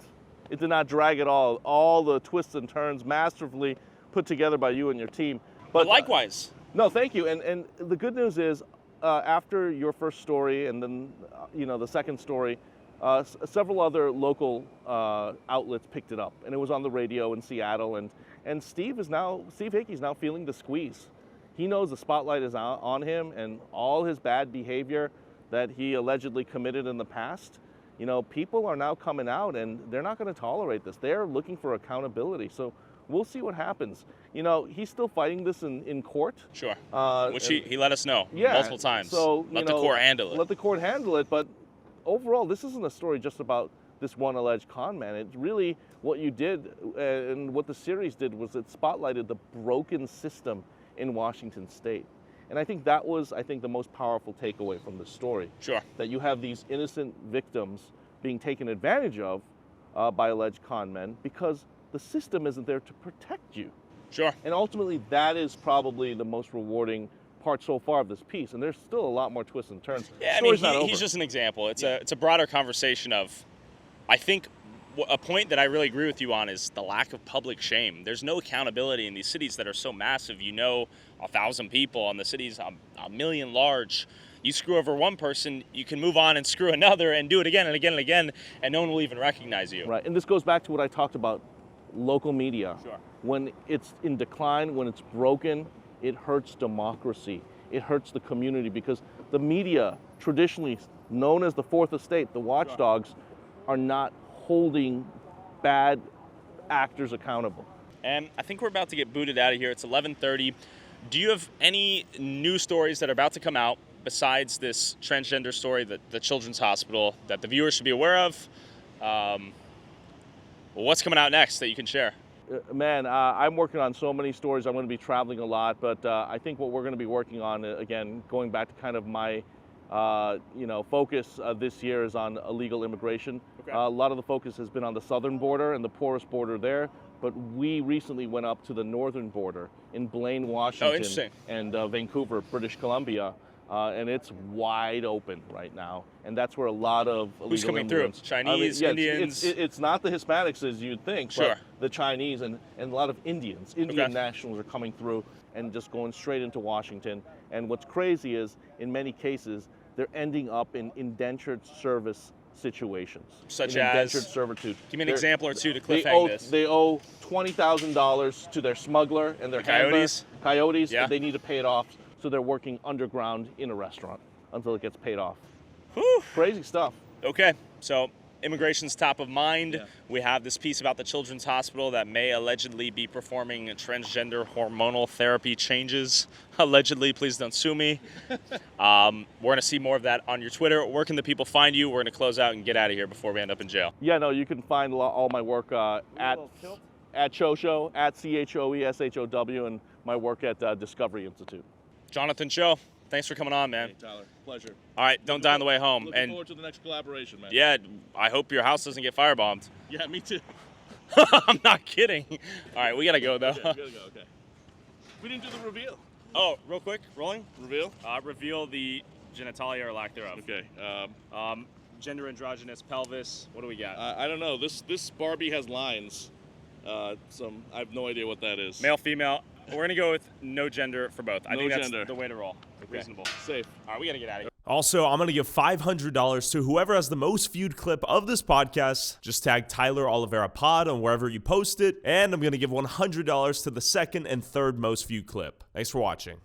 It did not drag at all. All the twists and turns masterfully put together by you and your team. But likewise. No, thank you. And the good news is, after your first story and then, the second story, several other local outlets picked it up, and it was on the radio in Seattle. And Steve Hickey's now feeling the squeeze. He knows the spotlight is on him, and all his bad behavior that he allegedly committed in the past. People are now coming out, and they're not going to tolerate this. They're looking for accountability. So we'll see what happens. He's still fighting this in court. Sure. Which he let us know multiple times. So let the court handle it. Let the court handle it. But overall, this isn't a story just about this one alleged con man. It's really what you did and what the series did was it spotlighted the broken system in Washington State. And I think that was, the most powerful takeaway from the story. Sure. That you have these innocent victims being taken advantage of by alleged con men because the system isn't there to protect you. Sure. And ultimately, that is probably the most rewarding part so far of this piece. And there's still a lot more twists and turns. Yeah, he's just an example. It's a broader conversation of, I think, a point that I really agree with you on is the lack of public shame. There's no accountability in these cities that are so massive. 1,000 people, and the city's a million large. You screw over one person, you can move on and screw another and do it again and again and again, and no one will even recognize you. Right, and this goes back to what I talked about, local media. Sure. When it's in decline, when it's broken, it hurts democracy. It hurts the community because the media, traditionally known as the fourth estate, the watchdogs, are not holding bad actors accountable. And I think we're about to get booted out of here. It's 11:30. Do you have any news stories that are about to come out besides this transgender story, the Children's Hospital, that the viewers should be aware of? What's coming out next that you can share? Man, I'm working on so many stories. I'm going to be traveling a lot, but I think what we're going to be working on, again, going back to kind of my focus this year is on illegal immigration. Okay. A lot of the focus has been on the southern border and the porous border there, but we recently went up to the northern border in Blaine, Washington, and Vancouver, British Columbia, and it's wide open right now, and that's where a lot of illegal immigrants. Who's coming through? Chinese, Indians? It's not the Hispanics as you'd think, sure. but the Chinese and a lot of Indians. Indian nationals are coming through and just going straight into Washington. And what's crazy is, in many cases, they're ending up in indentured service situations. Such in as? indentured servitude. Give me an example or two to cliffhang this. They owe $20,000 to their smuggler and their handler. Coyotes, yeah. and they need to pay it off, so they're working underground in a restaurant until it gets paid off. Whew. Crazy stuff. Okay, so immigration's top of mind. Yeah. We have this piece about the Children's Hospital that may allegedly be performing transgender hormonal therapy changes. Allegedly, please don't sue me. We're going to see more of that on your Twitter. Where can the people find you? We're going to close out and get out of here before we end up in jail. Yeah, no, you can find all my work at Choe, at CHOESHOW, and my work at Discovery Institute. Jonathan Choe, thanks for coming on, man. Hey, Tyler, pleasure. All right, don't die on the way home. Looking forward to the next collaboration, man. Yeah, I hope your house doesn't get firebombed. Yeah, me too. I'm not kidding. All right, we got to go, though. Okay, we gotta go, okay. We didn't do the reveal. Oh, real quick, rolling. Reveal? Reveal the genitalia or lack thereof. Okay. Gender androgynous pelvis. What do we got? I don't know. This Barbie has lines. I have no idea what that is. Male, female. We're going to go with no gender for both. I think that's gender. the way to roll. Okay. Reasonable. Safe. All right, we got to get out of here. Also, I'm going to give $500 to whoever has the most viewed clip of this podcast. Just tag Tyler Oliveira Pod on wherever you post it. And I'm going to give $100 to the second and third most viewed clip. Thanks for watching.